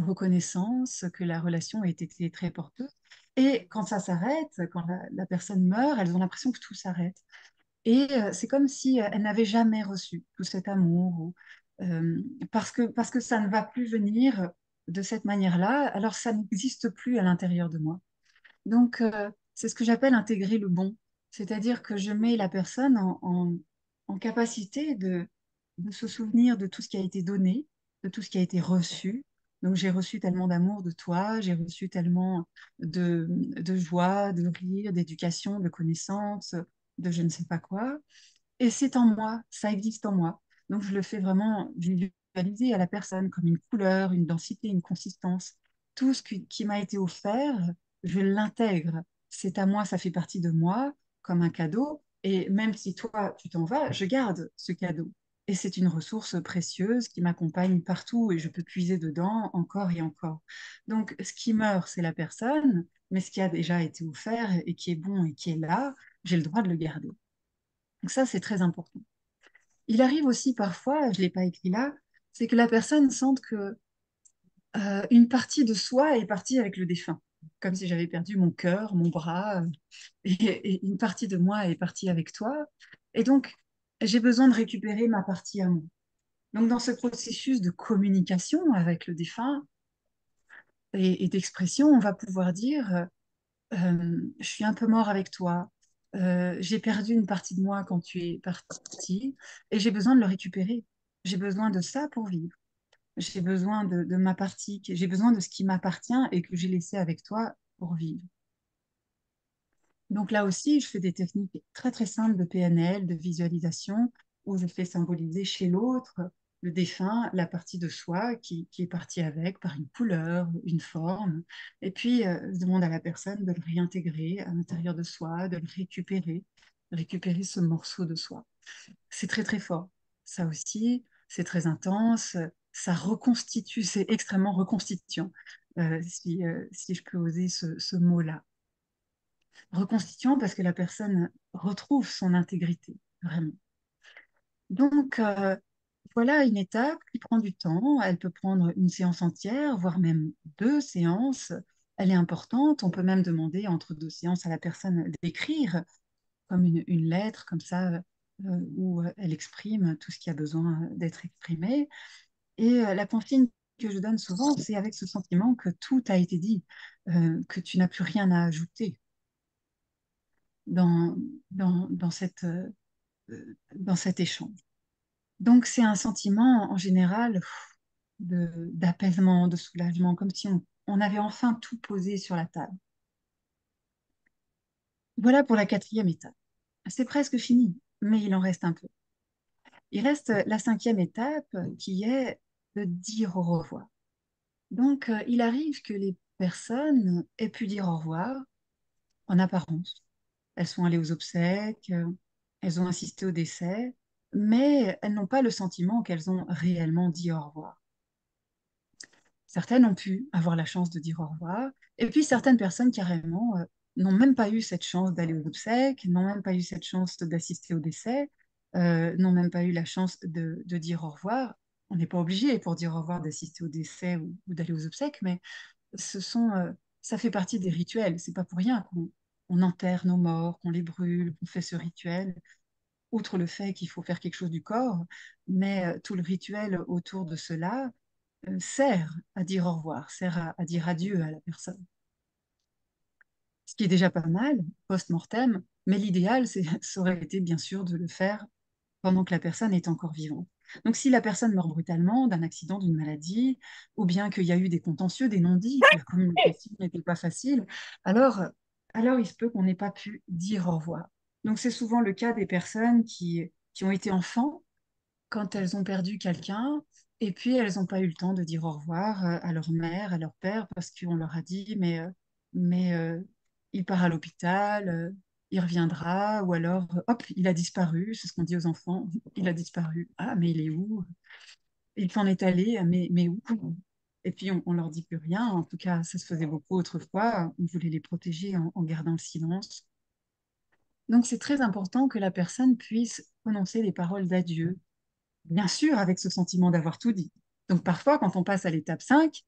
reconnaissance, que la relation ait été très porteuse. Et quand ça s'arrête, quand la personne meurt, elles ont l'impression que tout s'arrête. Et c'est comme si elle n'avait jamais reçu tout cet amour, parce que ça ne va plus venir de cette manière-là, alors ça n'existe plus à l'intérieur de moi. Donc, c'est ce que j'appelle intégrer le bon, c'est-à-dire que je mets la personne en capacité de se souvenir de tout ce qui a été donné, de tout ce qui a été reçu. Donc, j'ai reçu tellement d'amour de toi, j'ai reçu tellement de joie, de rire, d'éducation, de connaissances, de je ne sais pas quoi. Et c'est en moi, ça existe en moi. Donc je le fais vraiment visualiser à la personne comme une couleur, une densité, une consistance. Tout ce qui m'a été offert, je l'intègre. C'est à moi, ça fait partie de moi comme un cadeau. Et même si toi, tu t'en vas, je garde ce cadeau. Et c'est une ressource précieuse qui m'accompagne partout et je peux puiser dedans encore et encore. Donc ce qui meurt, c'est la personne, mais ce qui a déjà été offert et qui est bon et qui est là, j'ai le droit de le garder. Donc ça, c'est très important. Il arrive aussi parfois, je ne l'ai pas écrit là, c'est que la personne sente que une partie de soi est partie avec le défunt, comme si j'avais perdu mon cœur, mon bras, et une partie de moi est partie avec toi. Et donc, j'ai besoin de récupérer ma partie à moi. Donc, dans ce processus de communication avec le défunt et d'expression, on va pouvoir dire je suis un peu mort avec toi. J'ai perdu une partie de moi quand tu es parti et j'ai besoin de le récupérer. J'ai besoin de ça pour vivre. J'ai besoin de ma partie, j'ai besoin de ce qui m'appartient et que j'ai laissé avec toi pour vivre. Donc là aussi, je fais des techniques très très simples de PNL, de visualisation, où je fais symboliser chez l'autre le défunt, la partie de soi qui est partie avec par une couleur, une forme. Et puis, je demande à la personne de le réintégrer à l'intérieur de soi, de le récupérer ce morceau de soi. C'est très très fort. Ça aussi, c'est très intense, ça reconstitue, c'est extrêmement reconstituant, si je peux oser ce mot-là. Reconstituant parce que la personne retrouve son intégrité, vraiment. Donc, voilà une étape qui prend du temps. Elle peut prendre une séance entière, voire même 2 séances. Elle est importante. On peut même demander entre 2 séances à la personne d'écrire comme une lettre, comme ça, où elle exprime tout ce qui a besoin d'être exprimé. Et la consigne que je donne souvent, c'est avec ce sentiment que tout a été dit, que tu n'as plus rien à ajouter dans, dans cet échange. Donc, c'est un sentiment en général d'apaisement, de soulagement, comme si on avait enfin tout posé sur la table. Voilà pour la 4e étape. C'est presque fini, mais il en reste un peu. Il reste la 5e étape qui est de dire au revoir. Donc, il arrive que les personnes aient pu dire au revoir en apparence. Elles sont allées aux obsèques, elles ont assisté au décès, mais elles n'ont pas le sentiment qu'elles ont réellement dit au revoir. Certaines ont pu avoir la chance de dire au revoir, et puis certaines personnes carrément n'ont même pas eu cette chance d'aller aux obsèques, n'ont même pas eu cette chance d'assister au décès, n'ont même pas eu la chance de dire au revoir. On n'est pas obligé pour dire au revoir d'assister au décès ou d'aller aux obsèques, mais ce sont, ça fait partie des rituels. C'est pas pour rien qu'on enterre nos morts, qu'on les brûle, qu'on fait ce rituel. Outre le fait qu'il faut faire quelque chose du corps, mais tout le rituel autour de cela sert à dire au revoir, sert à dire adieu à la personne. Ce qui est déjà pas mal, post-mortem, mais l'idéal, ça aurait été bien sûr de le faire pendant que la personne est encore vivante. Donc si la personne meurt brutalement d'un accident, d'une maladie, ou bien qu'il y a eu des contentieux, des non-dits, que la communication n'était pas facile, alors, alors il se peut qu'on n'ait pas pu dire au revoir. Donc c'est souvent le cas des personnes qui ont été enfants quand elles ont perdu quelqu'un, et puis elles n'ont pas eu le temps de dire au revoir à leur mère, à leur père, parce qu'on leur a dit, mais il part à l'hôpital, il reviendra, ou alors, hop, il a disparu, c'est ce qu'on dit aux enfants, il a disparu. Ah, mais il est où? Il s'en est allé, mais où? Et puis on leur dit plus rien, en tout cas, ça se faisait beaucoup autrefois, on voulait les protéger en gardant le silence. Donc c'est très important que la personne puisse prononcer les paroles d'adieu, bien sûr, avec ce sentiment d'avoir tout dit. Donc parfois, quand on passe à l'étape 5,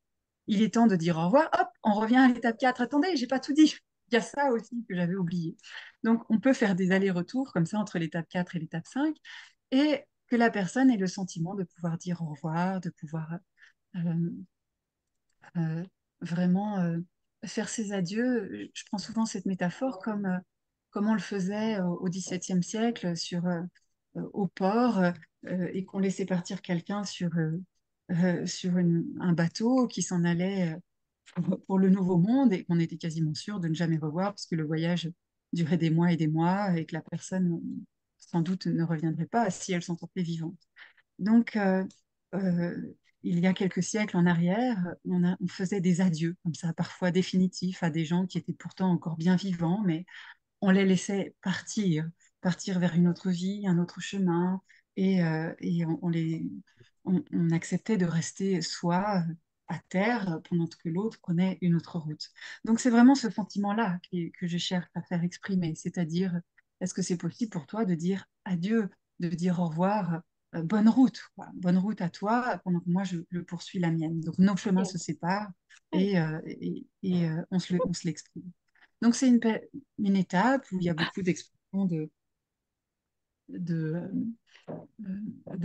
il est temps de dire au revoir. Hop, on revient à l'étape 4. Attendez, j'ai pas tout dit. Il y a ça aussi que j'avais oublié. Donc on peut faire des allers-retours comme ça entre l'étape 4 et l'étape 5 et que la personne ait le sentiment de pouvoir dire au revoir, de pouvoir euh, euh, vraiment faire ses adieux. Je prends souvent cette métaphore comme on le faisait au XVIIe siècle au port et qu'on laissait partir quelqu'un sur un bateau qui s'en allait pour le Nouveau Monde et qu'on était quasiment sûr de ne jamais revoir parce que le voyage durait des mois et des mois et que la personne sans doute ne reviendrait pas si elle s'en sortait vivante. Donc, euh, il y a quelques siècles en arrière, on faisait des adieux, comme ça, parfois définitifs, à des gens qui étaient pourtant encore bien vivants, mais on les laissait partir vers une autre vie, un autre chemin, et on acceptait de rester soi à terre pendant que l'autre prenait une autre route. Donc c'est vraiment ce sentiment-là que je cherche à faire exprimer, c'est-à-dire, est-ce que c'est possible pour toi de dire adieu, de dire au revoir, bonne route, quoi. Bonne route à toi, pendant que moi je poursuis la mienne. Donc nos chemins se séparent et on se l'exprime. Donc c'est une étape où il y a beaucoup d'expressions de, de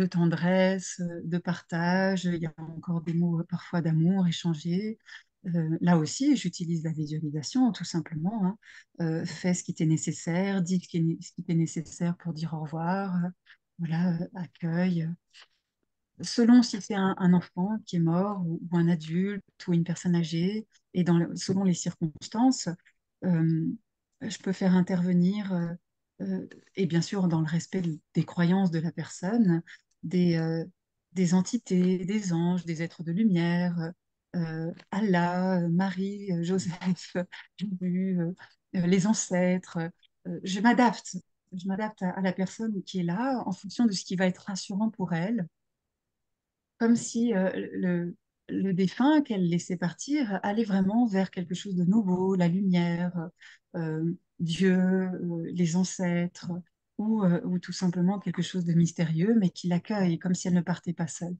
tendresse, de partage. Il y a encore des mots parfois d'amour échangés. Là aussi, j'utilise la visualisation tout simplement, hein. Fais ce qui t'est nécessaire, dis ce qui t'est nécessaire pour dire au revoir. Voilà, accueille. Selon si c'est un enfant qui est mort ou un adulte ou une personne âgée, et selon les circonstances, euh, je peux faire intervenir, euh, et bien sûr dans le respect des croyances de la personne, des, euh, des entités, des anges, des êtres de lumière, Allah, Marie, Joseph, Jésus, les ancêtres. Je m'adapte. Je m'adapte à la personne qui est là en fonction de ce qui va être rassurant pour elle comme si le défunt qu'elle laissait partir allait vraiment vers quelque chose de nouveau, la lumière, Dieu, les ancêtres, ou tout simplement quelque chose de mystérieux, mais qui l'accueille, comme si elle ne partait pas seule.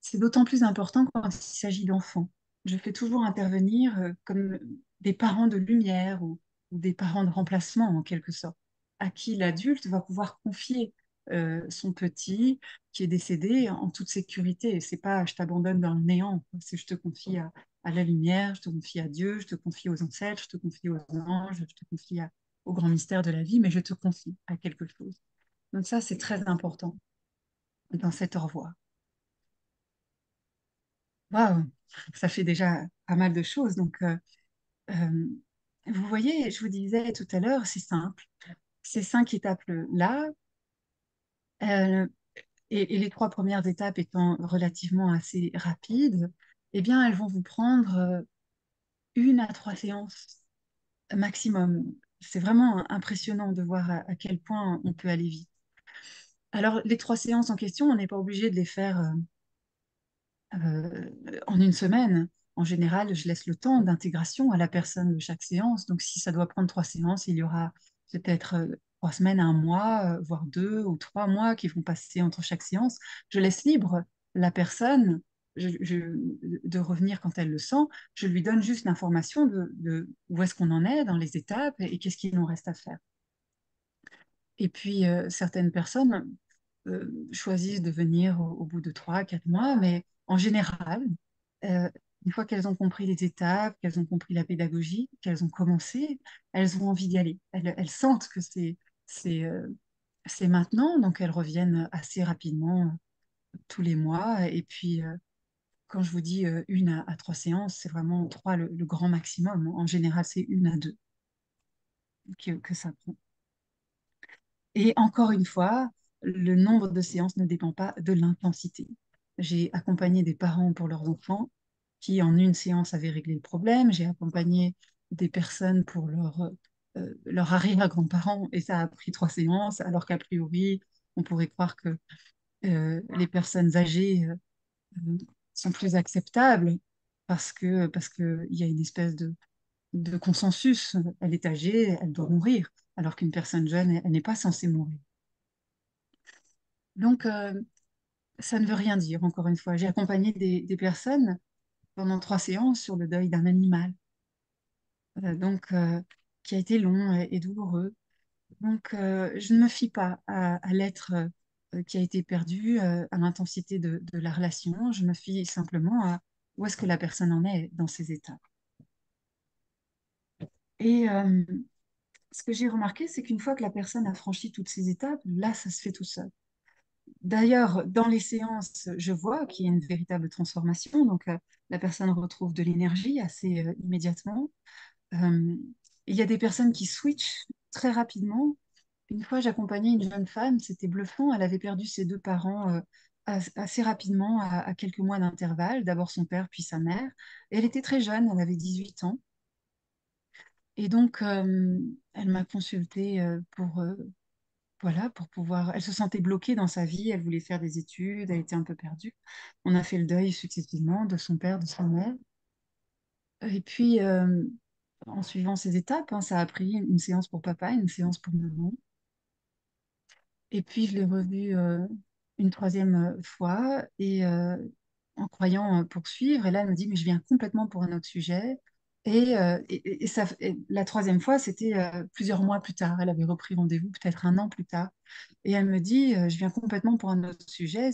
C'est d'autant plus important quand il s'agit d'enfants. Je fais toujours intervenir comme des parents de lumière ou des parents de remplacement en quelque sorte, à qui l'adulte va pouvoir confier son petit qui est décédé en toute sécurité. C'est pas je t'abandonne dans le néant, c'est je te confie à la lumière, je te confie à Dieu, je te confie aux ancêtres, je te confie aux anges, je te confie au grand mystère de la vie, mais je te confie à quelque chose. Donc ça, c'est très important dans cet au revoir. Waouh, ça fait déjà pas mal de choses. Donc, euh, vous voyez, je vous disais tout à l'heure, c'est simple. Ces 5 étapes-là, euh, et les 3 premières étapes étant relativement assez rapides, eh bien, elles vont vous prendre 1 à 3 séances maximum. C'est vraiment impressionnant de voir à quel point on peut aller vite. Alors, les 3 séances en question, on n'est pas obligé de les faire en une semaine. En général, je laisse le temps d'intégration à la personne de chaque séance. Donc, si ça doit prendre 3 séances, il y aura peut-être 3 semaines, un mois, voire 2 ou 3 mois qui vont passer entre chaque séance. Je laisse libre la personne de revenir quand elle le sent. Je lui donne juste l'information de où est-ce qu'on en est dans les étapes et qu'est-ce qu'il nous reste à faire. Et puis, certaines personnes choisissent de venir au bout de 3, 4 mois, mais en général, euh, une fois qu'elles ont compris les étapes, qu'elles ont compris la pédagogie, qu'elles ont commencé, elles ont envie d'y aller. Elles sentent que c'est, euh, c'est maintenant, donc elles reviennent assez rapidement tous les mois. Et puis, quand je vous dis 1 à 3 séances, c'est vraiment 3 le grand maximum. En général, c'est 1 à 2 que ça prend. Et encore une fois, le nombre de séances ne dépend pas de l'intensité. J'ai accompagné des parents pour leurs enfants qui, en une séance, avaient réglé le problème. J'ai accompagné des personnes pour leur arrière-grands-parents et ça a pris 3 séances, alors qu'a priori, on pourrait croire que les personnes âgées sont plus acceptables parce que il y a une espèce de consensus. Elle est âgée, elle doit mourir, alors qu'une personne jeune, elle n'est pas censée mourir. Donc, ça ne veut rien dire, encore une fois. J'ai accompagné des personnes pendant 3 séances sur le deuil d'un animal, donc qui a été long et douloureux. Donc, je ne me fie pas à l'être qui a été perdu, à l'intensité de la relation. Je me fie simplement à où est-ce que la personne en est dans ces étapes. Et ce que j'ai remarqué, c'est qu'une fois que la personne a franchi toutes ces étapes, là, ça se fait tout seul. D'ailleurs, dans les séances, je vois qu'il y a une véritable transformation. Donc, la personne retrouve de l'énergie assez immédiatement. Euh, il y a des personnes qui switchent très rapidement. Une fois, j'accompagnais une jeune femme, c'était bluffant. Elle avait perdu ses 2 parents assez rapidement, à quelques mois d'intervalle. D'abord son père, puis sa mère. Et elle était très jeune, elle avait 18 ans. Et donc, elle m'a consultée voilà, pour pouvoir. Elle se sentait bloquée dans sa vie, elle voulait faire des études, elle était un peu perdue. On a fait le deuil successivement de son père, de sa mère. Et puis, en suivant ces étapes, hein, ça a pris une séance pour papa, une séance pour maman. Et puis, je l'ai revue une troisième fois et en croyant poursuivre. Et là, elle me dit, mais je viens complètement pour un autre sujet. Et la troisième fois, c'était plusieurs mois plus tard. Elle avait repris rendez-vous peut-être un an plus tard. Et elle me dit, je viens complètement pour un autre sujet.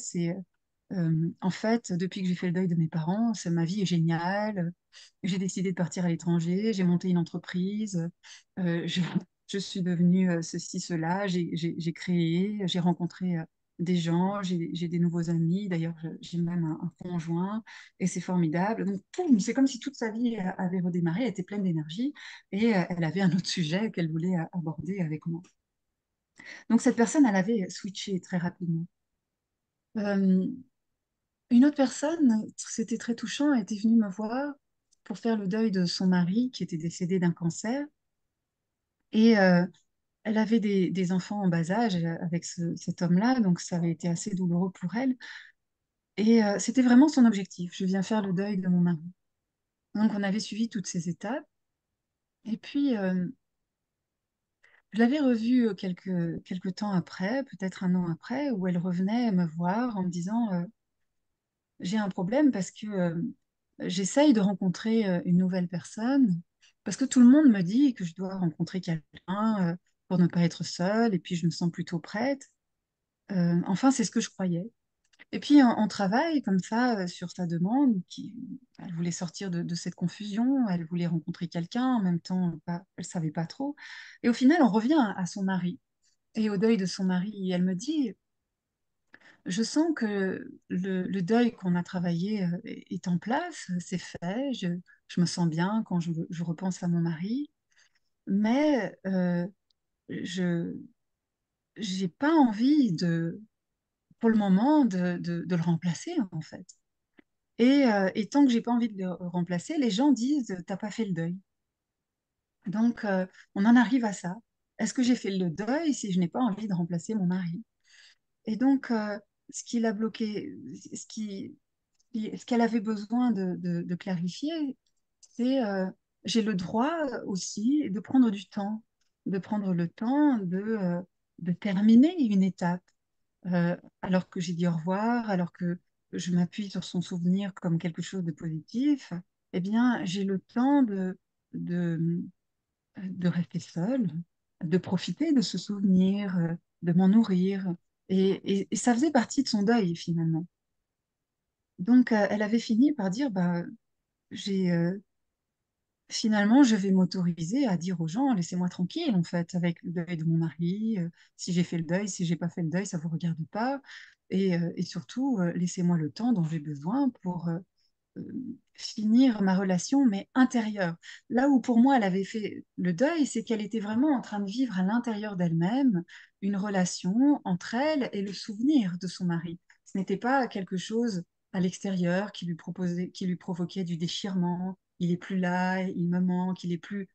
En fait, depuis que j'ai fait le deuil de mes parents, ma vie est géniale. J'ai décidé de partir à l'étranger, j'ai monté une entreprise, euh, je, je suis devenue ceci, cela, j'ai créé, j'ai rencontré des gens, j'ai des nouveaux amis. D'ailleurs, j'ai même un conjoint et c'est formidable. Donc, poum, c'est comme si toute sa vie avait redémarré, elle était pleine d'énergie et elle avait un autre sujet qu'elle voulait aborder avec moi. Donc cette personne, elle avait switché très rapidement. Euh, une autre personne, c'était très touchant, elle était venue me voir pour faire le deuil de son mari qui était décédé d'un cancer. Et elle avait des enfants en bas âge avec cet homme-là, donc ça avait été assez douloureux pour elle. Et c'était vraiment son objectif. Je viens faire le deuil de mon mari. Donc, on avait suivi toutes ces étapes. Et puis, je l'avais revue quelques temps après, peut-être un an après, où elle revenait me voir en me disant, j'ai un problème parce que j'essaye de rencontrer une nouvelle personne, parce que tout le monde me dit que je dois rencontrer quelqu'un pour ne pas être seule, et puis je me sens plutôt prête. Enfin, c'est ce que je croyais. Et puis on travaille comme ça sur sa demande, elle voulait sortir de cette confusion, elle voulait rencontrer quelqu'un, en même temps, elle savait pas trop. Et au final, on revient à son mari et au deuil de son mari. Et elle me dit, je sens que le deuil qu'on a travaillé est en place, c'est fait, je me sens bien quand je repense à mon mari, mais je j'ai pas envie pour le moment, de le remplacer, en fait. Et tant que j'ai pas envie de le remplacer, les gens disent, t'as pas fait le deuil. Donc, on en arrive à ça. Est-ce que j'ai fait le deuil si je n'ai pas envie de remplacer mon mari? Et donc, ce qui l'a bloqué, ce qui, ce qu'elle avait besoin de clarifier, c'est j'ai le droit aussi de prendre du temps, de prendre le temps de terminer une étape. Alors que j'ai dit au revoir, alors que je m'appuie sur son souvenir comme quelque chose de positif, eh bien, j'ai le temps de, de rester seule, de profiter de ce souvenir, de m'en nourrir. Et ça faisait partie de son deuil, finalement. Donc, elle avait fini par dire, bah, j'ai, finalement, je vais m'autoriser à dire aux gens, laissez-moi tranquille, en fait, avec le deuil de mon mari. Si j'ai fait le deuil, si j'ai pas fait le deuil, ça vous regarde pas. Et surtout, laissez-moi le temps dont j'ai besoin pour euh, finir ma relation, mais intérieure. Là où pour moi, elle avait fait le deuil, c'est qu'elle était vraiment en train de vivre à l'intérieur d'elle-même une relation entre elle et le souvenir de son mari. Ce n'était pas quelque chose à l'extérieur qui lui proposait, qui lui provoquait du déchirement. Il est plus là, il me manque, il est plus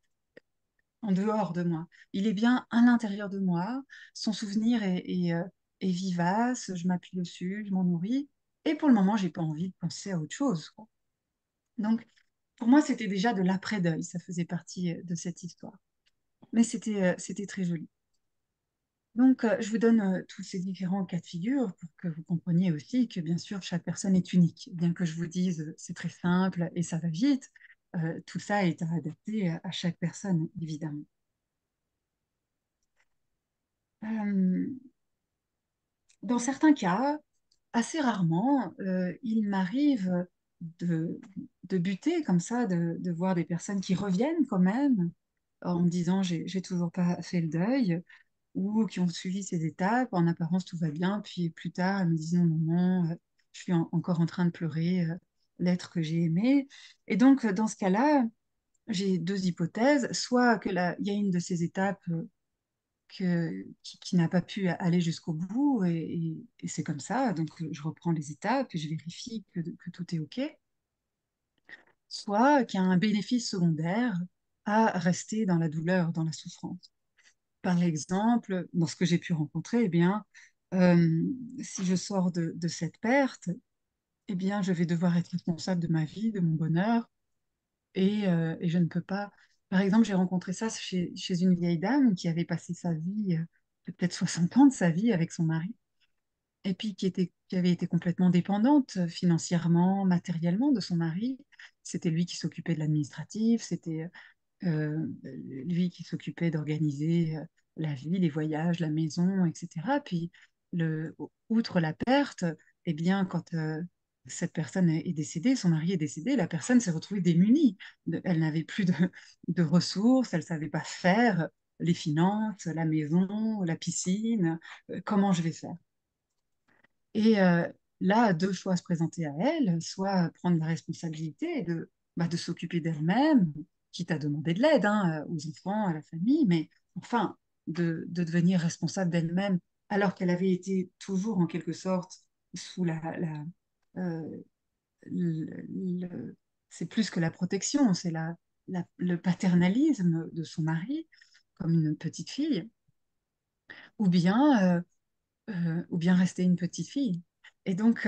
en dehors de moi. Il est bien à l'intérieur de moi. Son souvenir est vivace. Je m'appuie dessus, je m'en nourris. Et pour le moment, j'ai pas envie de penser à autre chose, quoi. Donc, pour moi, c'était déjà de l'après-deuil. Ça faisait partie de cette histoire. Mais c'était très joli. Donc, je vous donne tous ces différents cas de figure pour que vous compreniez aussi que, bien sûr, chaque personne est unique. Bien que je vous dise, c'est très simple et ça va vite, tout ça est à adapter à chaque personne, évidemment. Euh, Dans certains cas, assez rarement, il m'arrive de, de buter comme ça, de voir des personnes qui reviennent quand même en me disant j'ai toujours pas fait le deuil ou qui ont suivi ces étapes. En apparence, tout va bien. Puis plus tard, elles me disent non, non, non, je suis encore en train de pleurer l'être que j'ai aimé. Et donc, dans ce cas-là, j'ai deux hypothèses. Soit il y a une de ces étapes qui n'a pas pu aller jusqu'au bout et c'est comme ça. Donc, je reprends les étapes et je vérifie que tout est OK. Soit qu'il y a un bénéfice secondaire à rester dans la douleur, dans la souffrance. Par exemple, dans ce que j'ai pu rencontrer, eh bien, euh, si je sors de cette perte, eh bien, je vais devoir être responsable de ma vie, de mon bonheur, et je ne peux pas. Par exemple, j'ai rencontré ça chez une vieille dame qui avait passé sa vie, peut-être 60 ans de sa vie avec son mari, et puis qui avait été complètement dépendante financièrement, matériellement de son mari. C'était lui qui s'occupait de l'administratif, c'était lui qui s'occupait d'organiser la vie, les voyages, la maison, etc. Puis, outre la perte, eh bien, quand cette personne est décédée, son mari est décédé, la personne s'est retrouvée démunie. Elle n'avait plus de ressources, elle ne savait pas faire les finances, la maison, la piscine, comment je vais faire? Et là, deux choix se présentaient à elle, soit prendre la responsabilité de s'occuper d'elle-même, quitte à demander de l'aide hein, aux enfants, à la famille, mais enfin, de devenir responsable d'elle-même, alors qu'elle avait été toujours en quelque sorte sous euh, le- le- c'est plus que la protection, c'est le paternalisme de son mari, comme une petite fille, ou bien rester une petite fille. Et donc,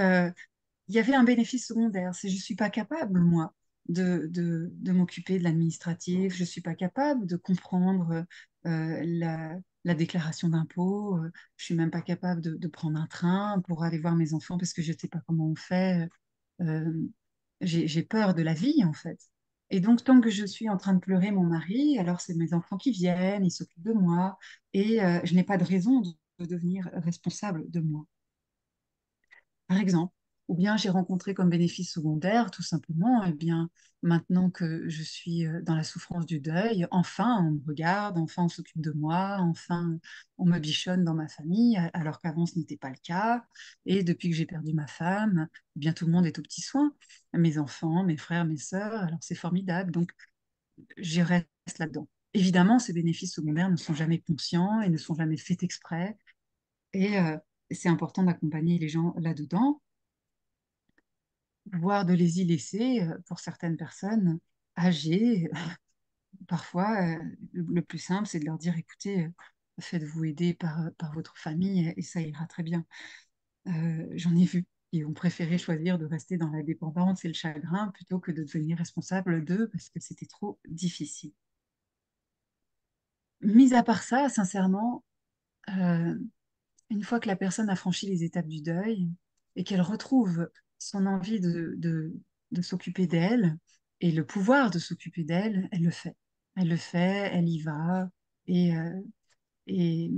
il y avait un bénéfice secondaire. C'est je ne suis pas capable, moi, de m'occuper de l'administratif, je ne suis pas capable de comprendre la déclaration d'impôt, je ne suis même pas capable de prendre un train pour aller voir mes enfants parce que je ne sais pas comment on fait. Euh, j'ai peur de la vie, en fait. Et donc, tant que je suis en train de pleurer mon mari, alors c'est mes enfants qui viennent, ils s'occupent de moi, et je n'ai pas de raison de devenir responsable de moi par exemple. Ou bien j'ai rencontré comme bénéfice secondaire, tout simplement, eh bien, maintenant que je suis dans la souffrance du deuil, enfin on me regarde, enfin on s'occupe de moi, enfin on me bichonne dans ma famille, alors qu'avant ce n'était pas le cas. Et depuis que j'ai perdu ma femme, eh bien tout le monde est aux petits soins, mes enfants, mes frères, mes sœurs, alors c'est formidable. Donc je reste là-dedans. Évidemment, ces bénéfices secondaires ne sont jamais conscients et ne sont jamais faits exprès. Et c'est important d'accompagner les gens là-dedans, voire de les y laisser pour certaines personnes âgées. Parfois, le plus simple, c'est de leur dire, écoutez, faites-vous aider par votre famille et ça ira très bien. J'en ai vu qui ont préféré choisir de rester dans la dépendance et le chagrin plutôt que de devenir responsable d'eux parce que c'était trop difficile. Mis à part ça, sincèrement, euh, une fois que la personne a franchi les étapes du deuil et qu'elle retrouve son envie de s'occuper d'elle et le pouvoir de s'occuper d'elle, elle le fait. Elle le fait, elle y va et, et,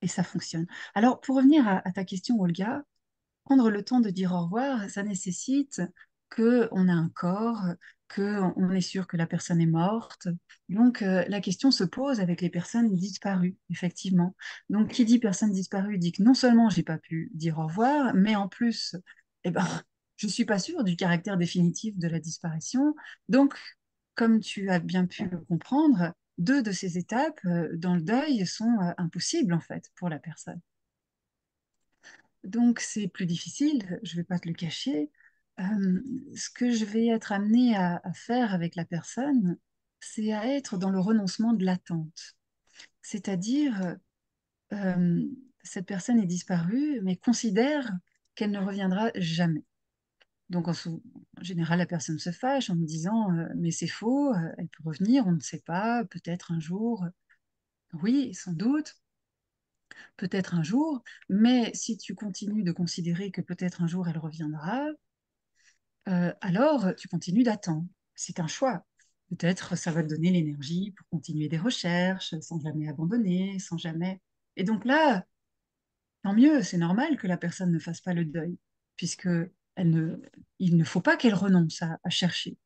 et ça fonctionne. Alors, pour revenir à ta question, Olga, prendre le temps de dire au revoir, ça nécessite qu'on a un corps, qu'on est sûr que la personne est morte. Donc, la question se pose avec les personnes disparues, effectivement. Donc, qui dit personne disparue dit que non seulement j'ai pas pu dire au revoir, mais en plus, eh ben, je suis pas sûre du caractère définitif de la disparition. Donc, comme tu as bien pu le comprendre, deux de ces étapes dans le deuil sont impossibles, en fait, pour la personne. Donc, c'est plus difficile, je ne vais pas te le cacher. Ce que je vais être amenée à faire avec la personne, c'est à être dans le renoncement de l'attente. C'est-à-dire, euh, cette personne est disparue, mais considère qu'elle ne reviendra jamais. Donc, en général, la personne se fâche en me disant, mais c'est faux, elle peut revenir, on ne sait pas, peut-être un jour. Oui, sans doute, peut-être un jour, mais si tu continues de considérer que peut-être un jour elle reviendra, alors tu continues d'attendre. C'est un choix. Peut-être ça va te donner l'énergie pour continuer des recherches sans jamais abandonner, sans jamais. Et donc là, tant mieux, c'est normal que la personne ne fasse pas le deuil, puisque elle ne, il ne faut pas qu'elle renonce à chercher.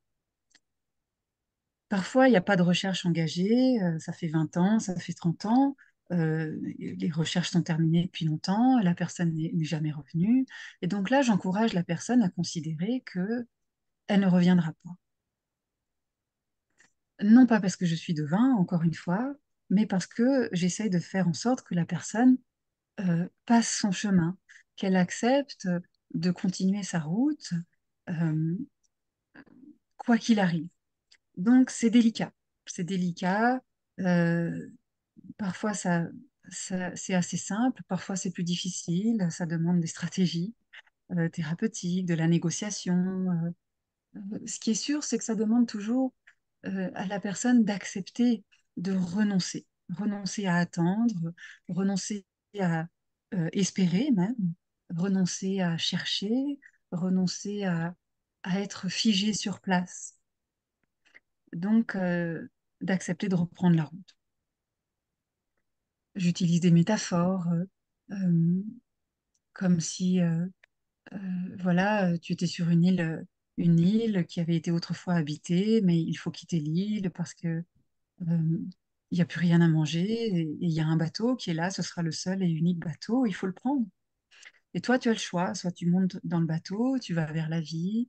Parfois, il n'y a pas de recherche engagée, ça fait 20 ans, ça fait 30 ans, les recherches sont terminées depuis longtemps, la personne n'est jamais revenue. Et donc là, j'encourage la personne à considérer que elle ne reviendra pas. Non pas parce que je suis devin, encore une fois, mais parce que j'essaye de faire en sorte que la personne passe son chemin, qu'elle accepte de continuer sa route, euh, quoi qu'il arrive. Donc c'est délicat. C'est délicat. euh, Parfois, c'est assez simple, parfois c'est plus difficile, ça demande des stratégies thérapeutiques, de la négociation. Ce qui est sûr, c'est que ça demande toujours à la personne d'accepter de renoncer, renoncer à attendre, renoncer à espérer même, renoncer à chercher, renoncer à être figé sur place. Donc, d'accepter de reprendre la route. J'utilise des métaphores euh, comme si euh, voilà, tu étais sur une île qui avait été autrefois habitée, mais il faut quitter l'île parce que il n'y a plus rien à manger et il y a un bateau qui est là, ce sera le seul et unique bateau, il faut le prendre. Et toi, tu as le choix, soit tu montes dans le bateau, tu vas vers la vie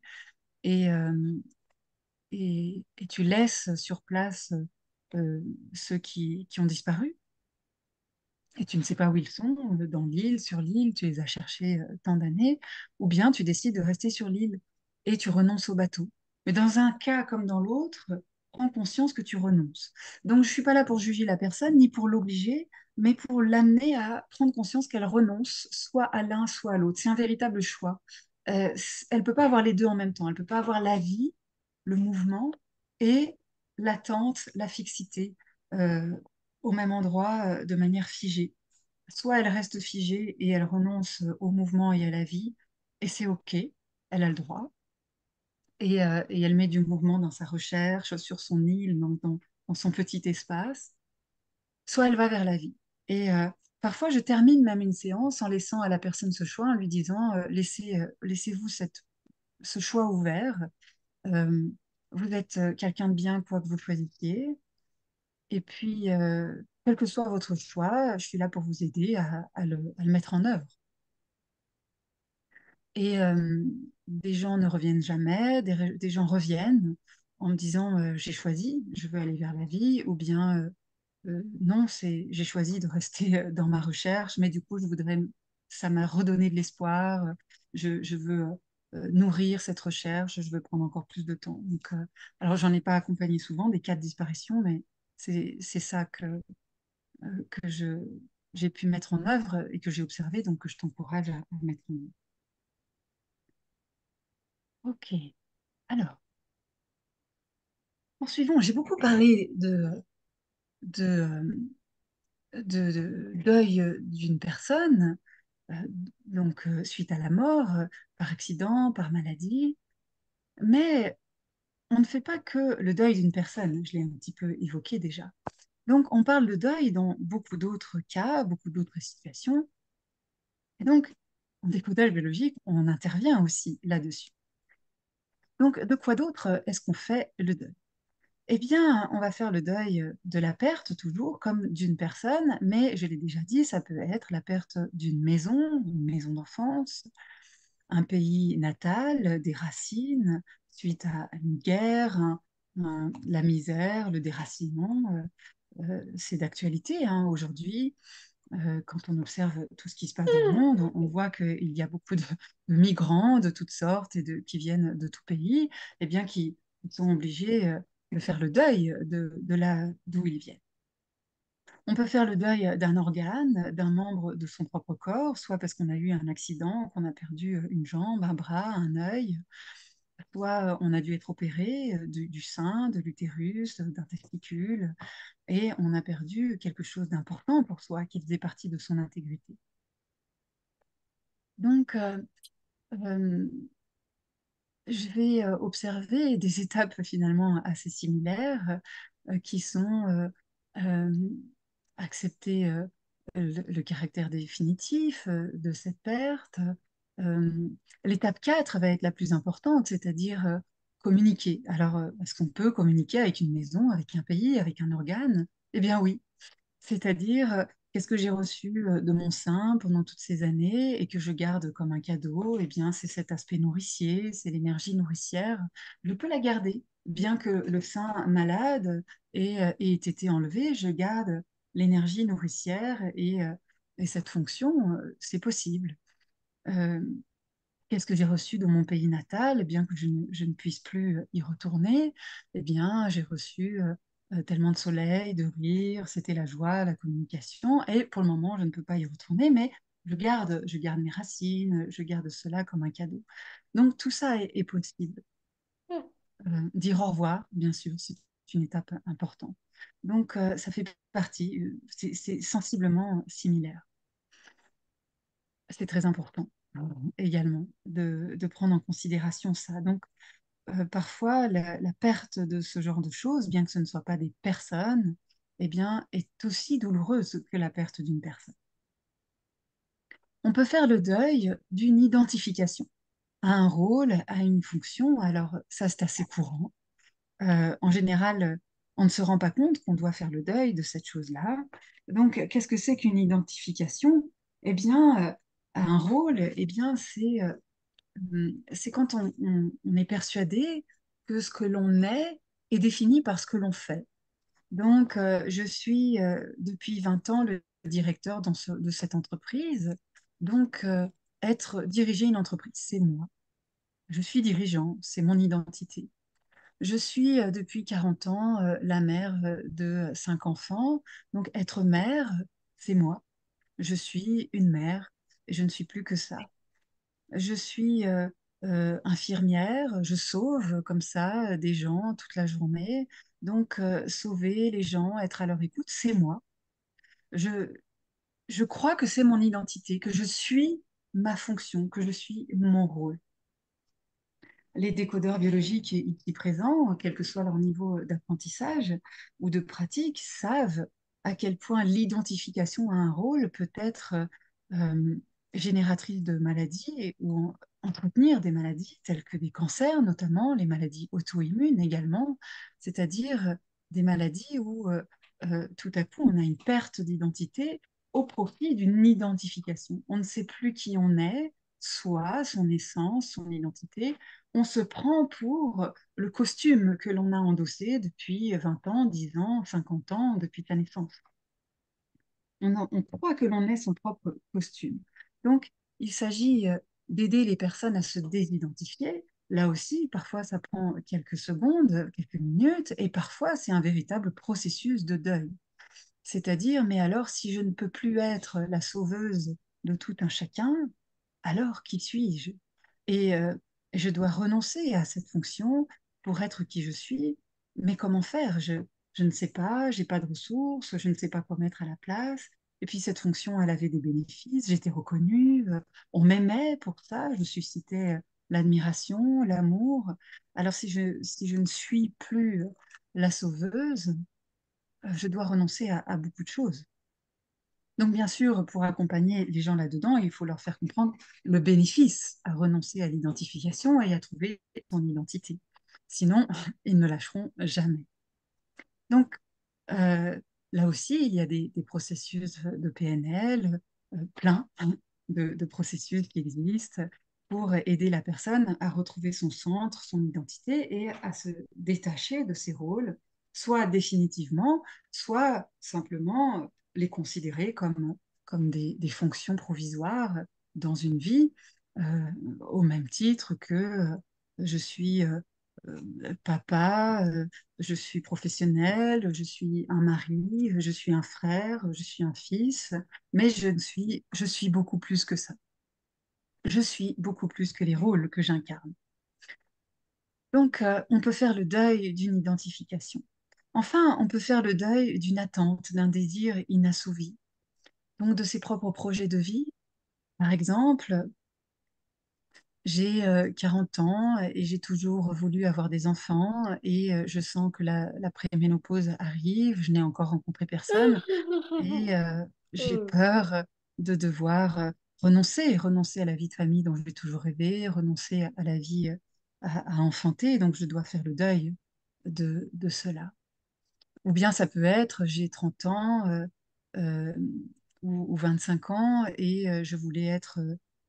et, et tu laisses sur place ceux qui ont disparu. Et tu ne sais pas où ils sont, dans l'île, sur l'île, tu les as cherchés tant d'années, ou bien tu décides de rester sur l'île et tu renonces au bateau. Mais dans un cas comme dans l'autre, prends conscience que tu renonces. Donc je ne suis pas là pour juger la personne, ni pour l'obliger, mais pour l'amener à prendre conscience qu'elle renonce soit à l'un, soit à l'autre. C'est un véritable choix. elle ne peut pas avoir les deux en même temps. Elle ne peut pas avoir la vie, le mouvement et l'attente, la fixité euh, au même endroit de manière figée. Soit elle reste figée et elle renonce au mouvement et à la vie, et c'est OK, elle a le droit. Et elle met du mouvement dans sa recherche, sur son île, dans son petit espace. Soit elle va vers la vie. Et parfois, je termine même une séance en laissant à la personne ce choix, en lui disant, laissez-vous ce choix ouvert. Euh, vous êtes quelqu'un de bien, quoi que vous choisissiez. Et puis, quel que soit votre choix, je suis là pour vous aider à le mettre en œuvre. Et des gens ne reviennent jamais, des gens reviennent en me disant j'ai choisi, je veux aller vers la vie, ou bien non, j'ai choisi de rester dans ma recherche, mais du coup, ça m'a redonné de l'espoir, je veux nourrir cette recherche, je veux prendre encore plus de temps. Donc, alors, j'en ai pas accompagné souvent des cas de disparition, mais c'est ça que j'ai pu mettre en œuvre et que j'ai observé, donc que je t'encourage à mettre en œuvre. Ok. Alors, poursuivons. J'ai beaucoup parlé de, deuil d'une personne, euh, donc suite à la mort, par accident, par maladie, mais on ne fait pas que le deuil d'une personne. Je l'ai un petit peu évoqué déjà. Donc, on parle de deuil dans beaucoup d'autres cas, beaucoup d'autres situations. Et donc, en décodage biologique, on intervient aussi là-dessus. Donc, de quoi d'autre est-ce qu'on fait le deuil? Eh bien, on va faire le deuil de la perte toujours, comme d'une personne, mais je l'ai déjà dit, ça peut être la perte une maison d'enfance, un pays natal, des racines, suite à une guerre, la misère, le déracinement. C'est d'actualité hein, aujourd'hui. Quand on observe tout ce qui se passe dans le monde, on voit qu'il y a beaucoup de migrants de toutes sortes qui viennent de tout pays, et bien qui sont obligés de faire le deuil d'où ils viennent. On peut faire le deuil d'un organe, d'un membre de son propre corps, soit parce qu'on a eu un accident, qu'on a perdu une jambe, un bras, un œil, soit on a dû être opéré du sein, de l'utérus, d'un testicule, et on a perdu quelque chose d'important pour soi qui faisait partie de son intégrité. Donc, euh, je vais observer des étapes finalement assez similaires qui sont euh, accepter le caractère définitif de cette perte. Euh, L'étape 4 va être la plus importante, c'est-à-dire communiquer. Alors, est-ce qu'on peut communiquer avec une maison, avec un pays, avec un organe? Eh bien oui, c'est-à-dire, qu'est-ce que j'ai reçu de mon sein pendant toutes ces années et que je garde comme un cadeau? Eh bien, c'est cet aspect nourricier, c'est l'énergie nourricière. Je peux la garder. Bien que le sein malade ait été enlevé, je garde l'énergie nourricière et cette fonction, c'est possible. Euh, Qu'est-ce que j'ai reçu de mon pays natal? Eh bien, que je ne puisse plus y retourner. Eh bien, j'ai reçu tellement de soleil, de rire, c'était la joie, la communication. Et pour le moment, je ne peux pas y retourner, mais je garde mes racines, je garde cela comme un cadeau. Donc, tout ça est possible. Dire au revoir, bien sûr, c'est une étape importante. Donc, ça fait partie, c'est sensiblement similaire. C'est très important également de prendre en considération ça. Donc, parfois, la perte de ce genre de choses, bien que ce ne soit pas des personnes, eh bien, est aussi douloureuse que la perte d'une personne. On peut faire le deuil d'une identification à un rôle, à une fonction. Alors, ça, c'est assez courant. En général, on ne se rend pas compte qu'on doit faire le deuil de cette chose-là. Donc, qu'est-ce que c'est qu'une identification? Eh bien, un rôle, eh bien, c'est quand on est persuadé que ce que l'on est défini par ce que l'on fait. Donc, je suis depuis 20 ans le directeur de cette entreprise. Donc, diriger une entreprise, c'est moi. Je suis dirigeant, c'est mon identité. Je suis depuis 40 ans la mère de 5 enfants. Donc, être mère, c'est moi. Je suis une mère et je ne suis plus que ça. Je suis infirmière, je sauve comme ça des gens toute la journée. Donc, sauver les gens, être à leur écoute, c'est moi. Je, je crois que c'est mon identité, que je suis ma fonction, que je suis mon rôle. Les décodeurs biologiques ici présents, quel que soit leur niveau d'apprentissage ou de pratique, savent à quel point l'identification à un rôle peut être euh, génératrice de maladies ou entretenir des maladies telles que des cancers, notamment les maladies auto-immunes également, c'est-à-dire des maladies où tout à coup on a une perte d'identité au profit d'une identification. On ne sait plus qui on est, soi, son essence, son identité, on se prend pour le costume que l'on a endossé depuis 20 ans, 10 ans, 50 ans, depuis sa naissance. On croit que l'on est son propre costume. Donc, il s'agit d'aider les personnes à se désidentifier. Là aussi, parfois, ça prend quelques secondes, quelques minutes, et parfois, c'est un véritable processus de deuil. C'est-à-dire, mais alors, si je ne peux plus être la sauveuse de tout un chacun, alors qui suis-je? Et je dois renoncer à cette fonction pour être qui je suis. Mais comment faire? Je ne sais pas, j'ai pas de ressources, je ne sais pas quoi mettre à la place. Et puis cette fonction, elle avait des bénéfices, j'étais reconnue, on m'aimait pour ça, je suscitais l'admiration, l'amour. Alors si je ne suis plus la sauveuse, je dois renoncer à beaucoup de choses. Donc, bien sûr, pour accompagner les gens là-dedans, il faut leur faire comprendre le bénéfice à renoncer à l'identification et à trouver son identité. Sinon, ils ne lâcheront jamais. Donc, euh, là aussi, il y a des processus de PNL, plein de processus qui existent pour aider la personne à retrouver son centre, son identité et à se détacher de ses rôles, soit définitivement, soit simplement les considérer comme des fonctions provisoires dans une vie, au même titre que je suis papa, je suis professionnelle, je suis un mari, je suis un frère, je suis un fils, mais je suis beaucoup plus que ça. Je suis beaucoup plus que les rôles que j'incarne. Donc, on peut faire le deuil d'une identification. Enfin, on peut faire le deuil d'une attente, d'un désir inassouvi, donc de ses propres projets de vie. Par exemple, j'ai 40 ans et j'ai toujours voulu avoir des enfants et je sens que la préménopause arrive, je n'ai encore rencontré personne et j'ai peur de devoir renoncer à la vie de famille dont j'ai toujours rêvé, renoncer à la vie à enfanter, donc je dois faire le deuil de cela. Ou bien ça peut être, j'ai 30 ans euh, ou 25 ans et je voulais être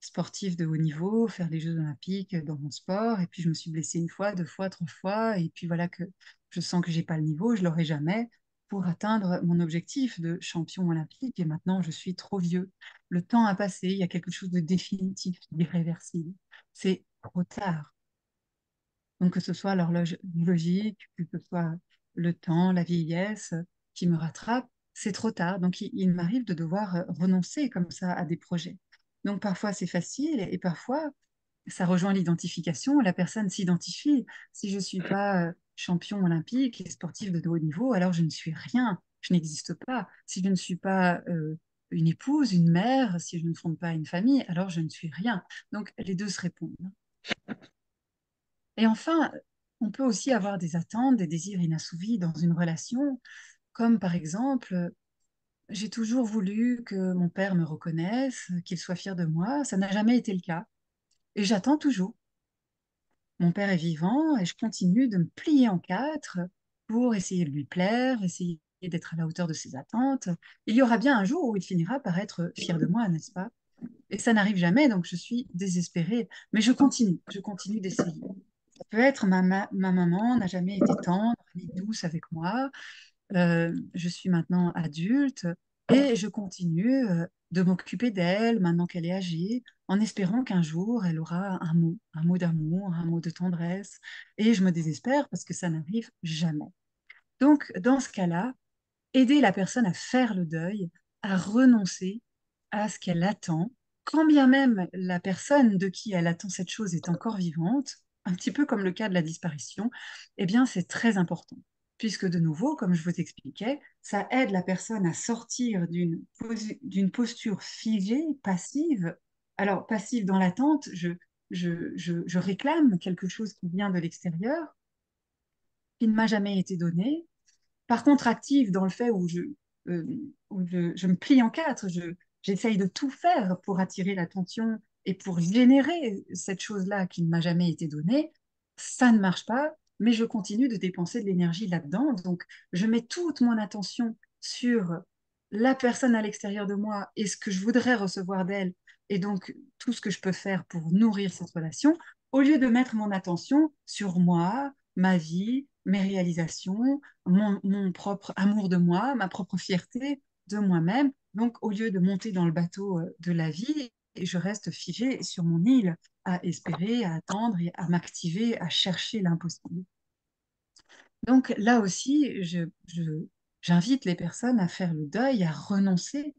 sportive de haut niveau, faire les Jeux olympiques dans mon sport. Et puis je me suis blessée une fois, deux fois, trois fois. Et puis voilà que je sens que j'ai pas le niveau, je l'aurai jamais pour atteindre mon objectif de champion olympique. Et maintenant, je suis trop vieux. Le temps a passé, il y a quelque chose de définitif, d'irréversible. C'est trop tard. Donc, que ce soit l'horloge biologique, que ce soit le temps, la vieillesse qui me rattrape, c'est trop tard. Donc, il m'arrive de devoir renoncer comme ça à des projets. Donc, parfois, c'est facile et parfois, ça rejoint l'identification. La personne s'identifie. Si je ne suis pas champion olympique et sportif de haut niveau, alors je ne suis rien. Je n'existe pas. Si je ne suis pas une épouse, une mère, si je ne fonde pas une famille, alors je ne suis rien. Donc, les deux se répondent. Et enfin, on peut aussi avoir des attentes, des désirs inassouvis dans une relation, comme par exemple, j'ai toujours voulu que mon père me reconnaisse, qu'il soit fier de moi. Ça n'a jamais été le cas. Et j'attends toujours. Mon père est vivant et je continue de me plier en quatre pour essayer de lui plaire, essayer d'être à la hauteur de ses attentes. Il y aura bien un jour où il finira par être fier de moi, n'est-ce pas? Et ça n'arrive jamais, donc je suis désespérée. Mais je continue d'essayer. Ça peut être ma maman n'a jamais été tendre ni douce avec moi. Je suis maintenant adulte et je continue de m'occuper d'elle maintenant qu'elle est âgée, en espérant qu'un jour elle aura un mot d'amour, un mot de tendresse. Et je me désespère parce que ça n'arrive jamais. Donc, dans ce cas-là, aider la personne à faire le deuil, à renoncer à ce qu'elle attend quand bien même la personne de qui elle attend cette chose est encore vivante, un petit peu comme le cas de la disparition, eh bien, c'est très important. Puisque de nouveau, comme je vous expliquais, ça aide la personne à sortir d'une posture figée, passive. Alors, passive dans l'attente, je réclame quelque chose qui vient de l'extérieur, qui ne m'a jamais été donné. Par contre, active dans le fait euh, où je me plie en quatre, j'essaye de tout faire pour attirer l'attention et pour générer cette chose-là qui ne m'a jamais été donnée, ça ne marche pas, mais je continue de dépenser de l'énergie là-dedans. Donc, je mets toute mon attention sur la personne à l'extérieur de moi et ce que je voudrais recevoir d'elle, et donc tout ce que je peux faire pour nourrir cette relation, au lieu de mettre mon attention sur moi, ma vie, mes réalisations, mon propre amour de moi, ma propre fierté de moi-même. Donc, au lieu de monter dans le bateau de la vie, je reste figée sur mon île à espérer, à attendre et à m'activer, à chercher l'impossible. Donc, là aussi, j'invite les personnes à faire le deuil, à renoncer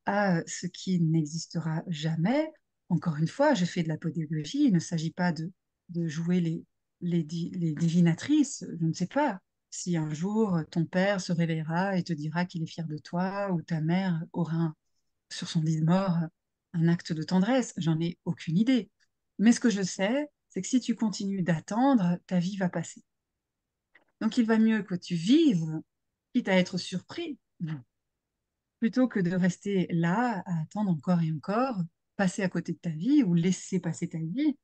à ce qui n'existera jamais. Encore une fois, je fais de la pédagogie, il ne s'agit pas de jouer les divinatrices. Je ne sais pas si un jour ton père se réveillera et te dira qu'il est fier de toi, ou ta mère aura sur son lit de mort un acte de tendresse. J'en ai aucune idée. Mais ce que je sais, c'est que si tu continues d'attendre, ta vie va passer. Donc il va mieux que tu vives, quitte à être surpris, plutôt que de rester là à attendre encore et encore, passer à côté de ta vie ou laisser passer ta vie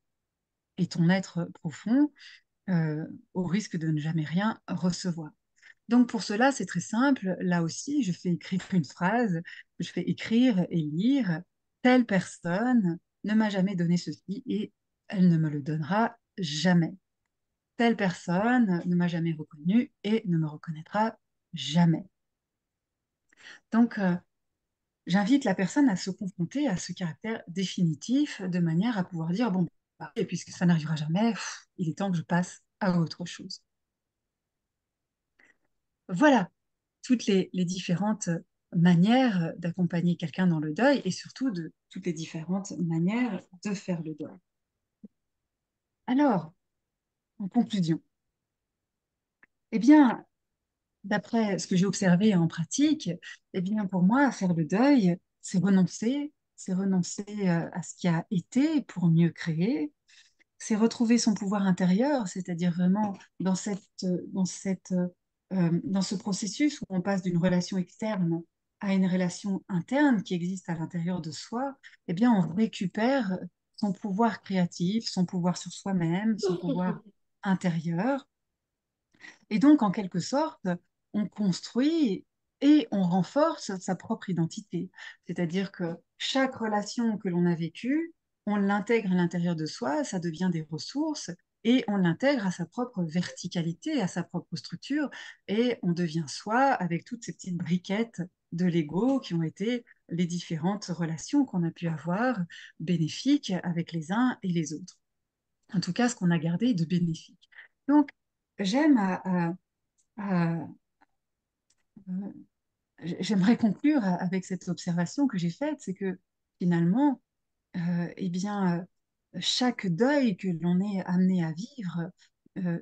et ton être profond au risque de ne jamais rien recevoir. Donc pour cela, c'est très simple. Là aussi, je fais écrire une phrase, je fais écrire et lire. Telle personne ne m'a jamais donné ceci et elle ne me le donnera jamais. Telle personne ne m'a jamais reconnu et ne me reconnaîtra jamais. Donc, j'invite la personne à se confronter à ce caractère définitif de manière à pouvoir dire, bon, bah, et puisque ça n'arrivera jamais, il est temps que je passe à autre chose. Voilà toutes les différentes manières d'accompagner quelqu'un dans le deuil et surtout de toutes les différentes manières de faire le deuil. Alors, en conclusion, eh bien, d'après ce que j'ai observé en pratique, eh bien, pour moi, faire le deuil, c'est renoncer à ce qui a été pour mieux créer, c'est retrouver son pouvoir intérieur, c'est-à-dire vraiment dans ce processus où on passe d'une relation externe à une relation interne qui existe à l'intérieur de soi, eh bien, on récupère son pouvoir créatif, son pouvoir sur soi-même, son pouvoir intérieur. Et donc, en quelque sorte, on construit et on renforce sa propre identité. C'est-à-dire que chaque relation que l'on a vécue, on l'intègre à l'intérieur de soi, ça devient des ressources, et on l'intègre à sa propre verticalité, à sa propre structure, et on devient soi avec toutes ces petites briquettes de l'ego qui ont été les différentes relations qu'on a pu avoir bénéfiques avec les uns et les autres. En tout cas, ce qu'on a gardé de bénéfique. Donc, j'aime à- j'aimerais conclure avec cette observation que j'ai faite, c'est que finalement, eh bien, chaque deuil que l'on est amené à vivre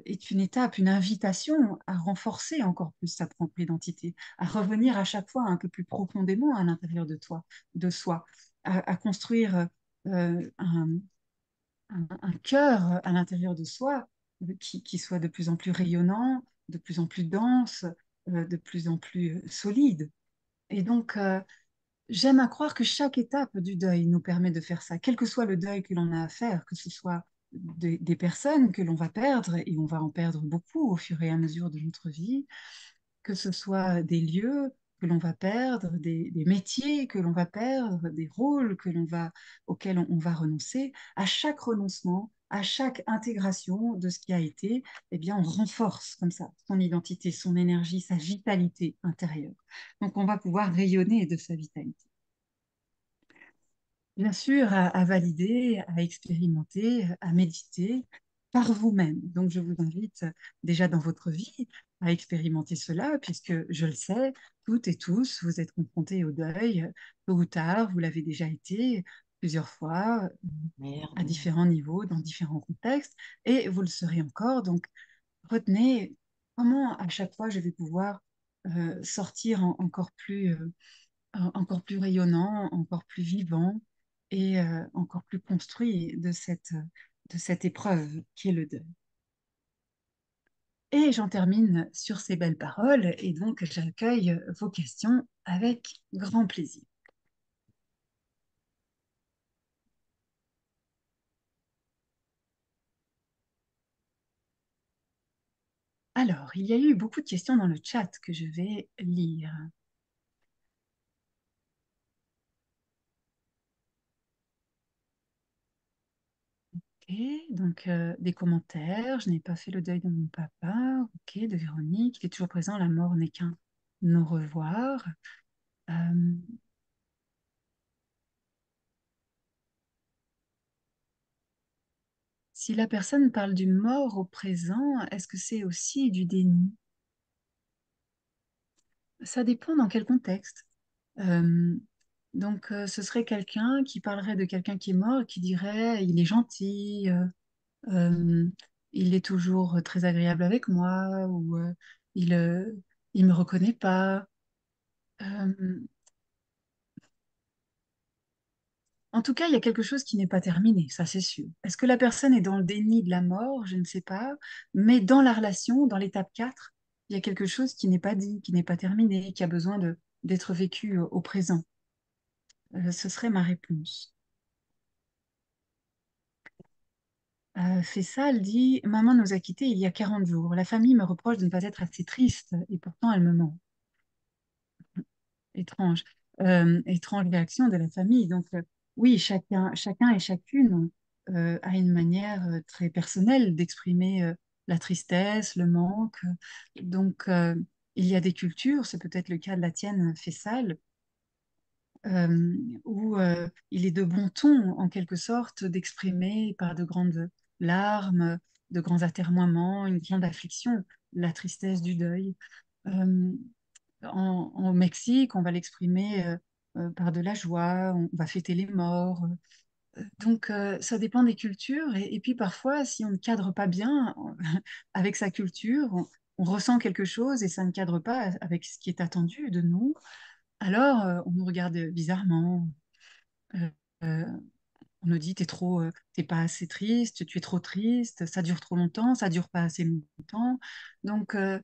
est une étape, une invitation à renforcer encore plus sa propre identité, à revenir à chaque fois un peu plus profondément à l'intérieur de toi, de soi, à construire un cœur à l'intérieur de soi qui soit de plus en plus rayonnant, de plus en plus dense, de plus en plus solide. Et donc, j'aime à croire que chaque étape du deuil nous permet de faire ça, quel que soit le deuil que l'on a à faire, que ce soit des personnes que l'on va perdre, et on va en perdre beaucoup au fur et à mesure de notre vie, que ce soit des lieux que l'on va perdre, des métiers que l'on va perdre, des rôles auxquels on va renoncer. À chaque renoncement, à chaque intégration de ce qui a été, eh bien, on renforce comme ça son identité, son énergie, sa vitalité intérieure. Donc, on va pouvoir rayonner de sa vitalité. Bien sûr, à valider, à expérimenter, à méditer par vous-même. Donc, je vous invite déjà dans votre vie à expérimenter cela, puisque je le sais, toutes et tous, vous êtes confrontés au deuil, tôt ou tard, vous l'avez déjà été, plusieurs fois, à Merde. différents niveaux, dans différents contextes, et vous le serez encore. Donc, retenez comment à chaque fois je vais pouvoir sortir encore plus rayonnant, encore plus vivant et encore plus construit de cette épreuve qui est le deuil. Et j'en termine sur ces belles paroles et donc j'accueille vos questions avec grand plaisir. Alors, il y a eu beaucoup de questions dans le chat que je vais lire. Ok, donc des commentaires. Je n'ai pas fait le deuil de mon papa. Ok, de Véronique. Il est toujours présent. La mort n'est qu'un au revoir. Euh, si la personne parle du mort au présent, est-ce que c'est aussi du déni? Ça dépend dans quel contexte. Euh, ce serait quelqu'un qui parlerait de quelqu'un qui est mort et qui dirait il est gentil, euh, il est toujours très agréable avec moi, ou il, il me reconnaît pas. Euh, En tout cas, il y a quelque chose qui n'est pas terminé, ça c'est sûr. Est-ce que la personne est dans le déni de la mort? Je ne sais pas. Mais dans la relation, dans l'étape 4, il y a quelque chose qui n'est pas dit, qui n'est pas terminé, qui a besoin d'être vécu au présent. Ce serait ma réponse. Fessal dit, Maman nous a quittés il y a 40 jours. La famille me reproche de ne pas être assez triste et pourtant elle me ment. Étrange. Étrange réaction de la famille. Donc, oui, chacun et chacune a une manière très personnelle d'exprimer la tristesse, le manque. Donc, il y a des cultures, c'est peut-être le cas de la tienne, Fessal, où il est de bon ton, en quelque sorte, d'exprimer par de grandes larmes, de grands atermoiements, une grande affliction, la tristesse du deuil. Euh, au Mexique, on va l'exprimer par de la joie, on va fêter les morts. Ça dépend des cultures. Et puis, parfois, si on ne cadre pas bien avec sa culture, on ressent quelque chose et ça ne cadre pas avec ce qui est attendu de nous, alors on nous regarde bizarrement. Euh, euh, on nous dit, t'es pas assez triste, tu es trop triste, ça dure trop longtemps, ça dure pas assez longtemps. Donc, ne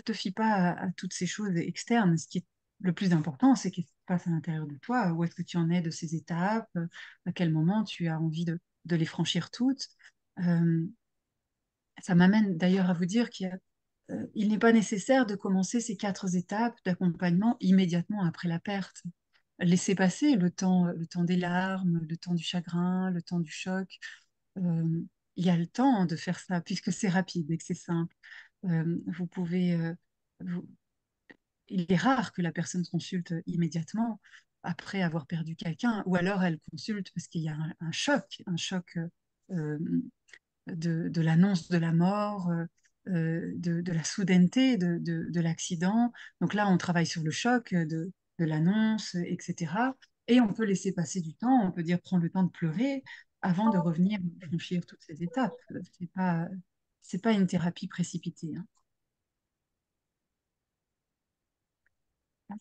te fie pas à toutes ces choses externes. Ce qui est le plus important, c'est qu'est-ce qui se passe à l'intérieur de toi. Où est-ce que tu en es de ces étapes? À quel moment tu as envie de les franchir toutes? Euh, Ça m'amène d'ailleurs à vous dire il n'est pas nécessaire de commencer ces 4 étapes d'accompagnement immédiatement après la perte. Laissez passer le temps des larmes, le temps du chagrin, le temps du choc. Euh, il y a le temps de faire ça puisque c'est rapide et que c'est simple. Vous pouvez, vous- il est rare que la personne consulte immédiatement après avoir perdu quelqu'un, ou alors elle consulte parce qu'il y a un choc euh, de l'annonce de la mort, de la soudaineté de l'accident. Donc là, on travaille sur le choc de l'annonce, etc. Et on peut laisser passer du temps, on peut dire prendre le temps de pleurer avant de revenir franchir toutes ces étapes. C'est pas une thérapie précipitée, hein.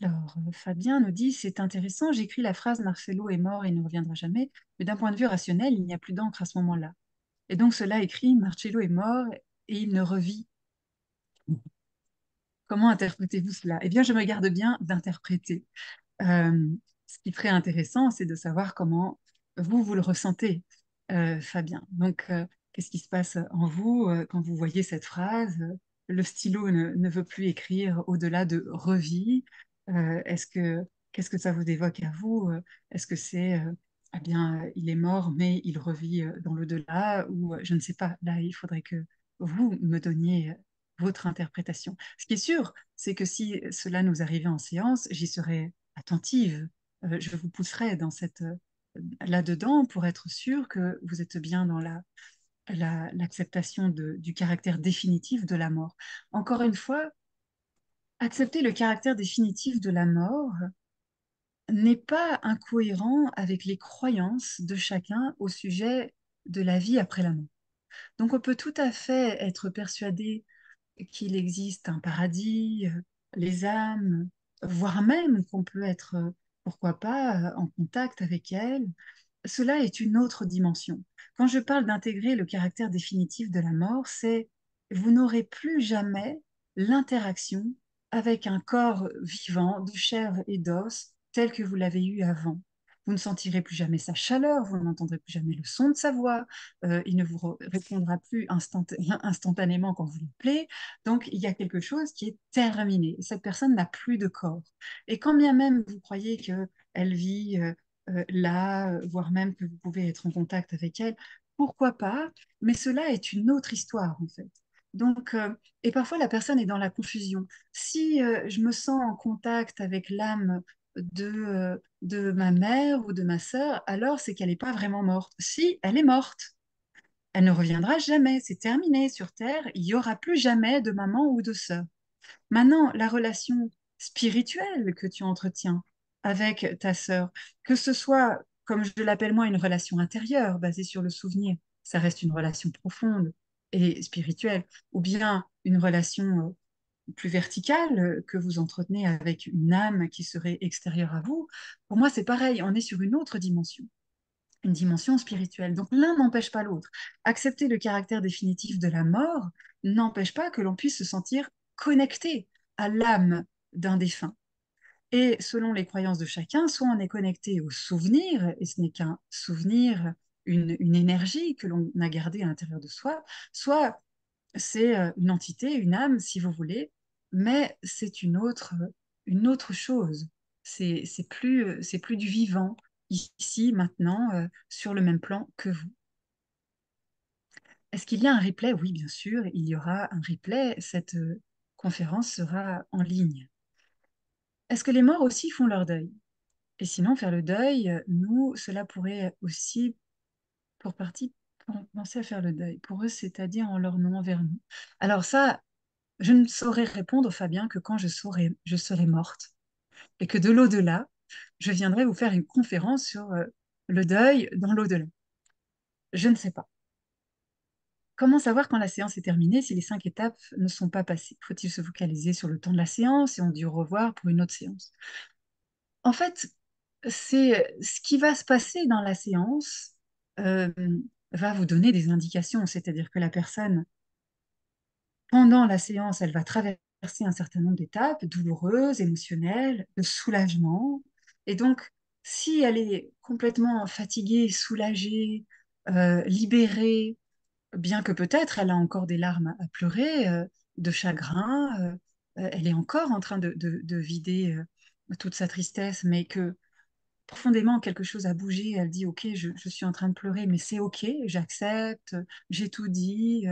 Alors, Fabien nous dit, c'est intéressant, j'écris la phrase Marcelo est mort et ne reviendra jamais, mais d'un point de vue rationnel, il n'y a plus d'encre à ce moment-là. Et donc cela écrit, Marcello est mort et il ne revit. Comment interprétez-vous cela? Eh bien, je me garde bien d'interpréter. Euh, Ce qui serait intéressant, c'est de savoir comment vous le ressentez, Fabien. Donc, qu'est-ce qui se passe en vous quand vous voyez cette phrase? Le stylo ne veut plus écrire au-delà de revit. Qu'est-ce que ça vous évoque à vous? Est-ce que c'est, eh bien, il est mort, mais il revit dans l'au-delà? Ou je ne sais pas. Là, il faudrait que vous me donniez votre interprétation. Ce qui est sûr, c'est que si cela nous arrivait en séance, j'y serais attentive. Je vous pousserai là-dedans pour être sûr que vous êtes bien dans l'acceptation du caractère définitif de la mort. Encore une fois, accepter le caractère définitif de la mort, n'est pas incohérent avec les croyances de chacun au sujet de la vie après la mort. Donc on peut tout à fait être persuadé qu'il existe un paradis, les âmes, voire même qu'on peut être, pourquoi pas, en contact avec elles. Cela est une autre dimension. Quand je parle d'intégrer le caractère définitif de la mort, c'est vous n'aurez plus jamais l'interaction avec un corps vivant de chair et d'os tel que vous l'avez eu avant. Vous ne sentirez plus jamais sa chaleur, vous n'entendrez plus jamais le son de sa voix, il ne vous répondra plus instantanément quand vous l'appelez. Donc, il y a quelque chose qui est terminé. Cette personne n'a plus de corps. Et quand bien même vous croyez qu'elle vit là, voire même que vous pouvez être en contact avec elle, pourquoi pas? Mais cela est une autre histoire, en fait. Donc, et parfois la personne est dans la confusion. Si je me sens en contact avec l'âme de ma mère ou de ma sœur, alors c'est qu'elle n'est pas vraiment morte. Si, elle est morte. Elle ne reviendra jamais, c'est terminé sur Terre, il n'y aura plus jamais de maman ou de sœur. Maintenant, la relation spirituelle que tu entretiens avec ta sœur, que ce soit, comme je l'appelle moi, une relation intérieure basée sur le souvenir, ça reste une relation profonde et spirituelle, ou bien une relation plus verticale que vous entretenez avec une âme qui serait extérieure à vous, pour moi c'est pareil, on est sur une dimension spirituelle. Donc l'un n'empêche pas l'autre. Accepter le caractère définitif de la mort n'empêche pas que l'on puisse se sentir connecté à l'âme d'un défunt. Et selon les croyances de chacun, soit on est connecté au souvenir, et ce n'est qu'un souvenir, une énergie que l'on a gardée à l'intérieur de soi, soit c'est une entité, une âme, si vous voulez, mais c'est une autre chose. C'est plus du vivant, ici, maintenant, sur le même plan que vous. Est-ce qu'il y a un replay? Oui, bien sûr, il y aura un replay. Cette conférence sera en ligne. Est-ce que les morts aussi font leur deuil? Et sinon, faire le deuil, nous, cela pourrait aussi, pour partie, penser à faire le deuil. Pour eux, c'est-à-dire en leur nom envers nous. Alors ça, je ne saurais répondre, Fabien, que quand je serai morte et que de l'au-delà, je viendrai vous faire une conférence sur le deuil dans l'au-delà. Je ne sais pas. Comment savoir quand la séance est terminée si les 5 étapes ne sont pas passées? Faut-il se focaliser sur le temps de la séance et on dit au revoir pour une autre séance? En fait, c'est ce qui va se passer dans la séance euh, va vous donner des indications, c'est-à-dire que la personne pendant la séance, elle va traverser un certain nombre d'étapes douloureuses, émotionnelles, de soulagement. Et donc, si elle est complètement fatiguée, soulagée, libérée, bien que peut-être elle a encore des larmes à pleurer, de chagrin, elle est encore en train de vider toute sa tristesse, mais que profondément quelque chose a bougé. Elle dit, OK, je suis en train de pleurer, mais c'est OK, j'accepte, j'ai tout dit,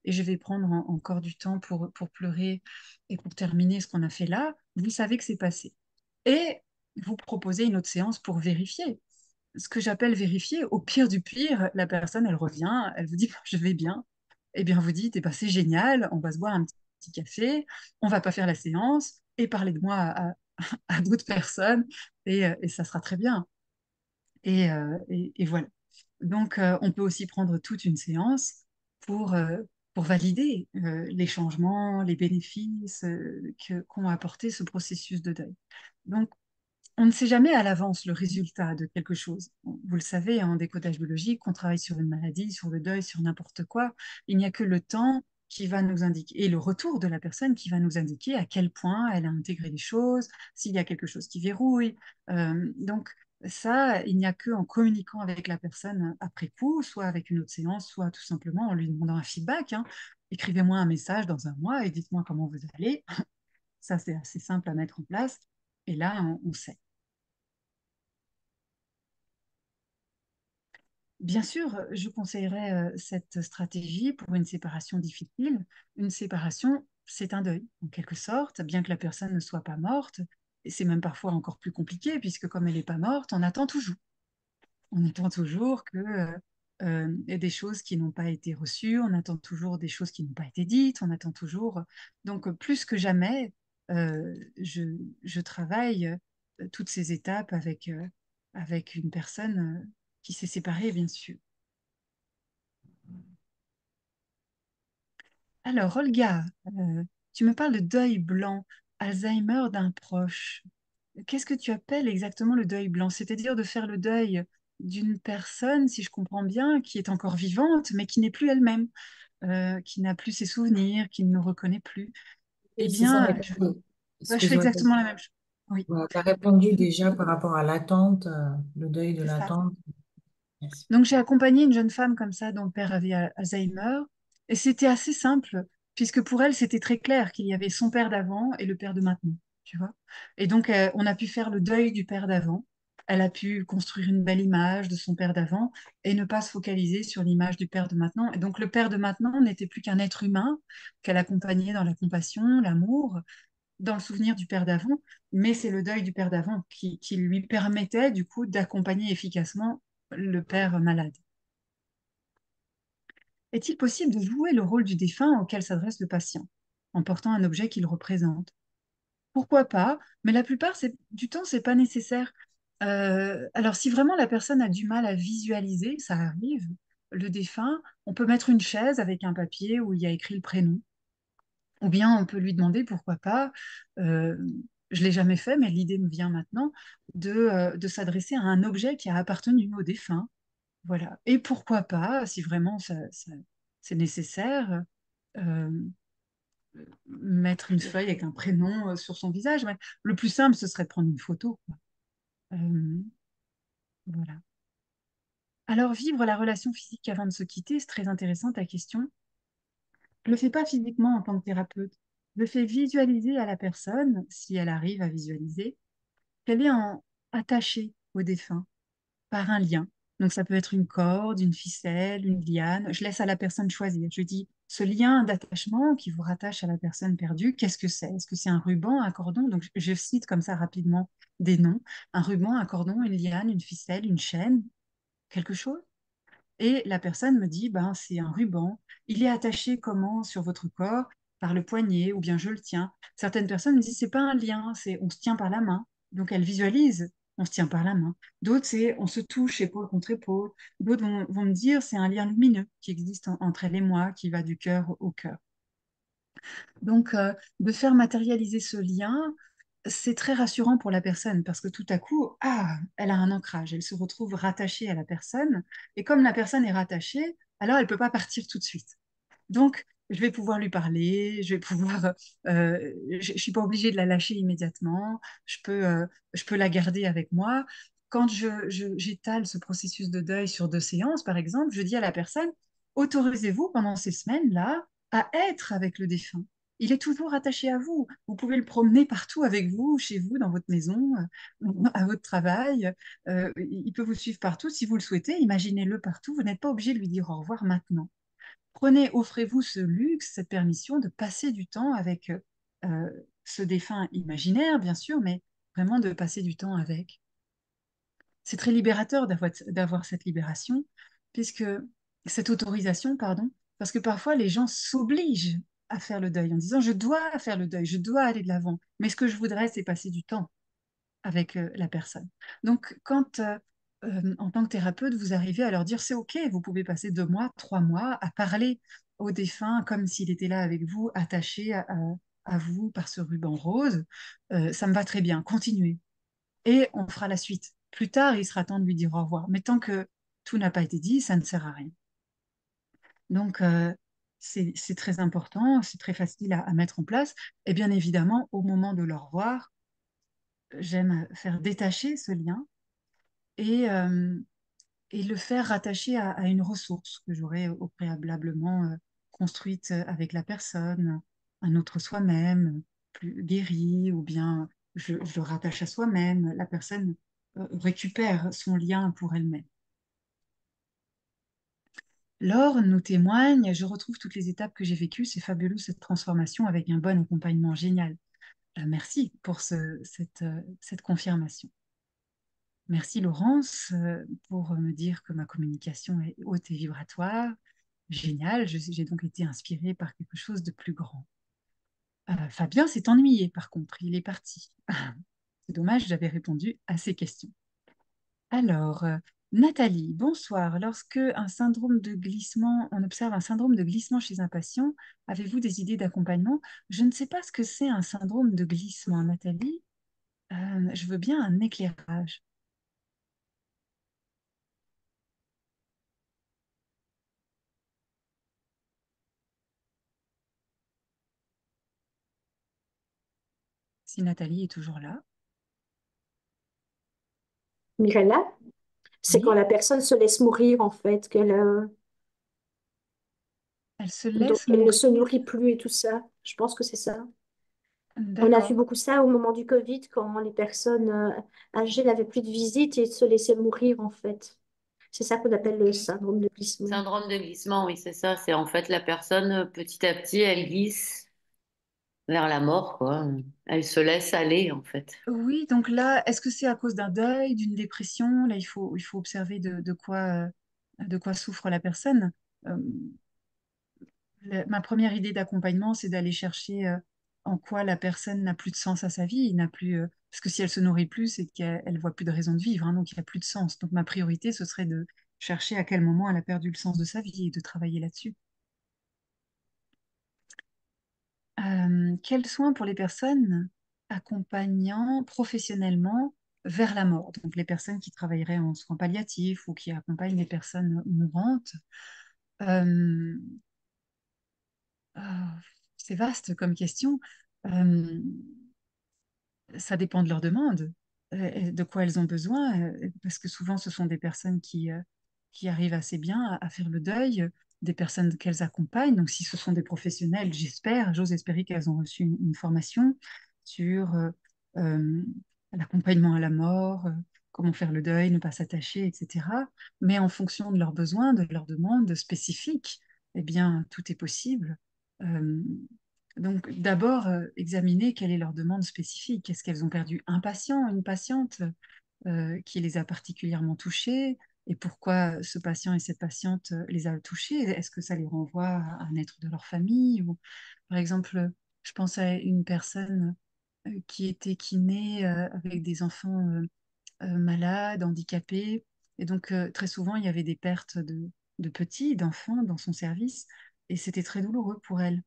et je vais prendre encore du temps pour pleurer et pour terminer ce qu'on a fait là. Vous savez que c'est passé. Et vous proposez une autre séance pour vérifier. Ce que j'appelle vérifier, au pire du pire, la personne, elle revient, elle vous dit, je vais bien. Eh bien, vous dites, eh ben, c'est génial, on va se boire un petit café, on va pas faire la séance et parler de moi à d'autres personnes et ça sera très bien. Et voilà. Donc, on peut aussi prendre toute une séance pour, euh, pour valider les changements, les bénéfices qu'ont apporté ce processus de deuil. Donc, on ne sait jamais à l'avance le résultat de quelque chose. Vous le savez, en décodage biologique, on travaille sur une maladie, sur le deuil, sur n'importe quoi. Il n'y a que le temps qui va nous indiquer, et le retour de la personne qui va nous indiquer à quel point elle a intégré les choses, s'il y a quelque chose qui verrouille. Donc, ça, il n'y a que en communiquant avec la personne après coup, soit avec une autre séance, soit tout simplement en lui demandant un feedback, hein. Écrivez-moi un message dans un mois et dites-moi comment vous allez. Ça, c'est assez simple à mettre en place. Et là, on sait. Bien sûr, je conseillerais cette stratégie pour une séparation difficile. Une séparation, c'est un deuil, en quelque sorte, bien que la personne ne soit pas morte. Et c'est même parfois encore plus compliqué, puisque comme elle n'est pas morte, on attend toujours. On attend toujours que des choses qui n'ont pas été reçues, on attend toujours des choses qui n'ont pas été dites, on attend toujours. Donc, plus que jamais, je travaille toutes ces étapes avec une personne qui s'est séparée, bien sûr. Alors, Olga, tu me parles de deuil blanc, Alzheimer d'un proche. Qu'est-ce que tu appelles exactement le deuil blanc? C'est-à-dire de faire le deuil d'une personne, si je comprends bien, qui est encore vivante, mais qui n'est plus elle-même, qui n'a plus ses souvenirs, qui ne nous reconnaît plus. Eh Oui, c'est ça, mais bien, je fais excuse-moi. exactement la même chose. Oui, Tu as répondu déjà par rapport à l'attente, le deuil de c'est ça. l'attente. Merci. Donc, j'ai accompagné une jeune femme comme ça, dont le père avait Alzheimer, et c'était assez simple, puisque pour elle, c'était très clair qu'il y avait son père d'avant et le père de maintenant, tu vois. Et donc, on a pu faire le deuil du père d'avant. Elle a pu construire une belle image de son père d'avant et ne pas se focaliser sur l'image du père de maintenant. Et donc, le père de maintenant n'était plus qu'un être humain qu'elle accompagnait dans la compassion, l'amour, dans le souvenir du père d'avant, mais c'est le deuil du père d'avant qui lui permettait du coup d'accompagner efficacement le père malade. Est-il possible de jouer le rôle du défunt auquel s'adresse le patient, en portant un objet qu'il représente? Pourquoi pas, mais la plupart du temps, c'est pas nécessaire. Alors, si vraiment la personne a du mal à visualiser, ça arrive, le défunt, on peut mettre une chaise avec un papier où il y a écrit le prénom. Ou bien on peut lui demander, pourquoi pas, euh, je l'ai jamais fait, mais l'idée me vient maintenant, de s'adresser à un objet qui a appartenu au défunt. Voilà. Et pourquoi pas, si vraiment c'est nécessaire, euh, mettre une feuille avec un prénom sur son visage. Mais le plus simple, ce serait de prendre une photo, quoi. Euh, voilà. Alors, vivre la relation physique avant de se quitter, c'est très intéressant ta question. Je ne le fais pas physiquement en tant que thérapeute. Je le fais visualiser à la personne, si elle arrive à visualiser, qu'elle est attachée au défunt par un lien. Donc ça peut être une corde, une ficelle, une liane. Je laisse à la personne choisir. Je dis, ce lien d'attachement qui vous rattache à la personne perdue, qu'est-ce que c'est? Est-ce que c'est un ruban, un cordon? Donc je cite comme ça rapidement des noms. Un ruban, un cordon, une liane, une ficelle, une chaîne, quelque chose. Et la personne me dit, ben, c'est un ruban. Il est attaché comment sur votre corps? Par le poignet, ou bien je le tiens. Certaines personnes me disent, c'est pas un lien, c'est on se tient par la main. Donc elles visualisent, on se tient par la main. D'autres, c'est on se touche épaule contre épaule. D'autres vont me dire, c'est un lien lumineux qui existe entre elle et moi, qui va du cœur au cœur. Donc, de faire matérialiser ce lien, c'est très rassurant pour la personne parce que tout à coup, ah, elle a un ancrage, elle se retrouve rattachée à la personne. Et comme la personne est rattachée, alors elle ne peut pas partir tout de suite. Donc, je vais pouvoir lui parler, je vais pouvoir, je ne suis pas obligée de la lâcher immédiatement, je peux la garder avec moi. Quand j'étale ce processus de deuil sur 2 séances, par exemple, je dis à la personne, autorisez-vous pendant ces semaines-là à être avec le défunt. Il est toujours attaché à vous. Vous pouvez le promener partout avec vous, chez vous, dans votre maison, à votre travail. Il peut vous suivre partout si vous le souhaitez. Imaginez-le partout. Vous n'êtes pas obligé de lui dire au revoir maintenant. Prenez, offrez-vous ce luxe, cette permission de passer du temps avec euh, ce défunt imaginaire, bien sûr, mais vraiment de passer du temps avec. C'est très libérateur d'avoir cette libération, puisque cette autorisation, pardon, parce que parfois les gens s'obligent à faire le deuil en disant je dois faire le deuil, je dois aller de l'avant, mais ce que je voudrais, c'est passer du temps avec la personne. Donc, quand en tant que thérapeute, vous arrivez à leur dire c'est OK, vous pouvez passer 2 mois, 3 mois à parler au défunt comme s'il était là avec vous, attaché à vous par ce ruban rose, ça me va très bien, continuez. Et on fera la suite. Plus tard, il sera temps de lui dire au revoir. Mais tant que tout n'a pas été dit, ça ne sert à rien. Donc, c'est très important, c'est très facile à mettre en place. Et bien évidemment, au moment de le revoir, j'aime faire détacher ce lien et, euh, et le faire rattacher à une ressource que j'aurais au préalablement construite avec la personne, un autre soi-même, plus guéri, ou bien je le rattache à soi-même. La personne récupère son lien pour elle-même. Laure nous témoigne, je retrouve toutes les étapes que j'ai vécues, c'est fabuleux cette transformation avec un bon accompagnement génial. Merci pour cette confirmation. Merci Laurence pour me dire que ma communication est haute et vibratoire. Génial, j'ai donc été inspirée par quelque chose de plus grand. Fabien s'est ennuyé par contre, il est parti. C'est dommage, j'avais répondu à ces questions. Alors, Nathalie, bonsoir. Lorsque un syndrome de glissement, on observe un syndrome de glissement chez un patient, avez-vous des idées d'accompagnement? Je ne sais pas ce que c'est un syndrome de glissement, Nathalie. Je veux bien un éclairage. Si Nathalie est toujours là. Mirella, c'est quand Oui, la personne se laisse mourir, en fait, elle se donc laisse elle ne se mourir. nourrit plus et tout ça. Je pense que c'est ça. On a vu D'accord. beaucoup ça au moment du Covid, quand les personnes âgées n'avaient plus de visite et se laissaient mourir, en fait. C'est ça qu'on appelle le Ok. syndrome de glissement. Syndrome de glissement, oui, c'est ça. C'est en fait la personne, petit à petit, elle glisse vers la mort, quoi. Elle se laisse aller, en fait. Oui, donc là, est-ce que c'est à cause d'un deuil, d'une dépression? Là, il faut observer de quoi souffre la personne. Euh, Ma première idée d'accompagnement, c'est d'aller chercher en quoi la personne n'a plus de sens à sa vie, n'a plus, parce que si elle se nourrit plus, c'est qu'elle voit plus de raison de vivre, hein, donc il n'y a plus de sens. Donc ma priorité, ce serait de chercher à quel moment elle a perdu le sens de sa vie et de travailler là-dessus. Quels soins pour les personnes accompagnant professionnellement vers la mort? Donc les personnes qui travailleraient en soins palliatifs ou qui accompagnent les personnes mourantes. Euh, ah, c'est vaste comme question. Euh, Ça dépend de leurs demandes, et de quoi elles ont besoin, parce que souvent ce sont des personnes qui arrivent assez bien à faire le deuil, des personnes qu'elles accompagnent. Donc si ce sont des professionnels, j'ose espérer qu'elles ont reçu une formation sur euh, l'accompagnement à la mort, comment faire le deuil, ne pas s'attacher, etc. Mais en fonction de leurs besoins, de leurs demandes spécifiques, eh bien, tout est possible. Euh, donc, d'abord, examiner quelle est leur demande spécifique. Est-ce qu'elles ont perdu un patient, une patiente qui les a particulièrement touchées? Et pourquoi ce patient et cette patiente les a touchés? Est-ce que ça les renvoie à un être de leur famille? Ou, par exemple, je pense à une personne qui était kiné avec des enfants malades, handicapés. Et donc, très souvent, il y avait des pertes de petits, d'enfants dans son service. Et c'était très douloureux pour elle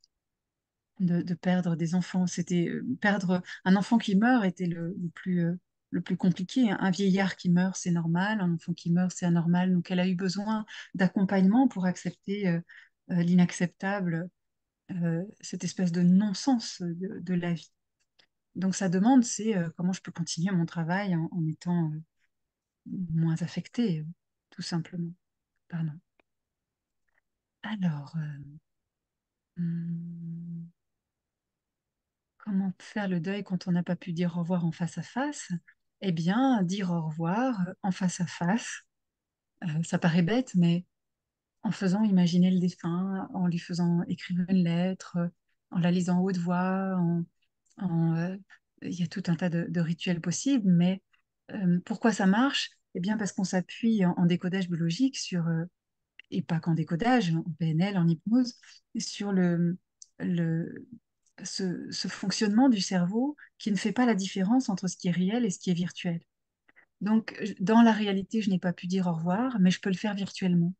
de perdre des enfants. C'était perdre un enfant qui meurt était le plus compliqué. Un vieillard qui meurt, c'est normal. Un enfant qui meurt, c'est anormal. Donc, elle a eu besoin d'accompagnement pour accepter l'inacceptable, cette espèce de non-sens de la vie. Donc, sa demande, c'est comment je peux continuer mon travail en étant moins affectée, tout simplement. Pardon. Alors, hmm, comment faire le deuil quand on n'a pas pu dire au revoir en face à face? Eh bien, dire au revoir en face à face, ça paraît bête, mais en faisant imaginer le défunt, en lui faisant écrire une lettre, en la lisant à haute voix, en, il y a tout un tas de rituels possibles, mais pourquoi ça marche? Eh bien, parce qu'on s'appuie en décodage biologique sur, et pas qu'en décodage, en PNL, en hypnose, sur le, ce fonctionnement du cerveau qui ne fait pas la différence entre ce qui est réel et ce qui est virtuel. Donc, dans la réalité, je n'ai pas pu dire au revoir, mais je peux le faire virtuellement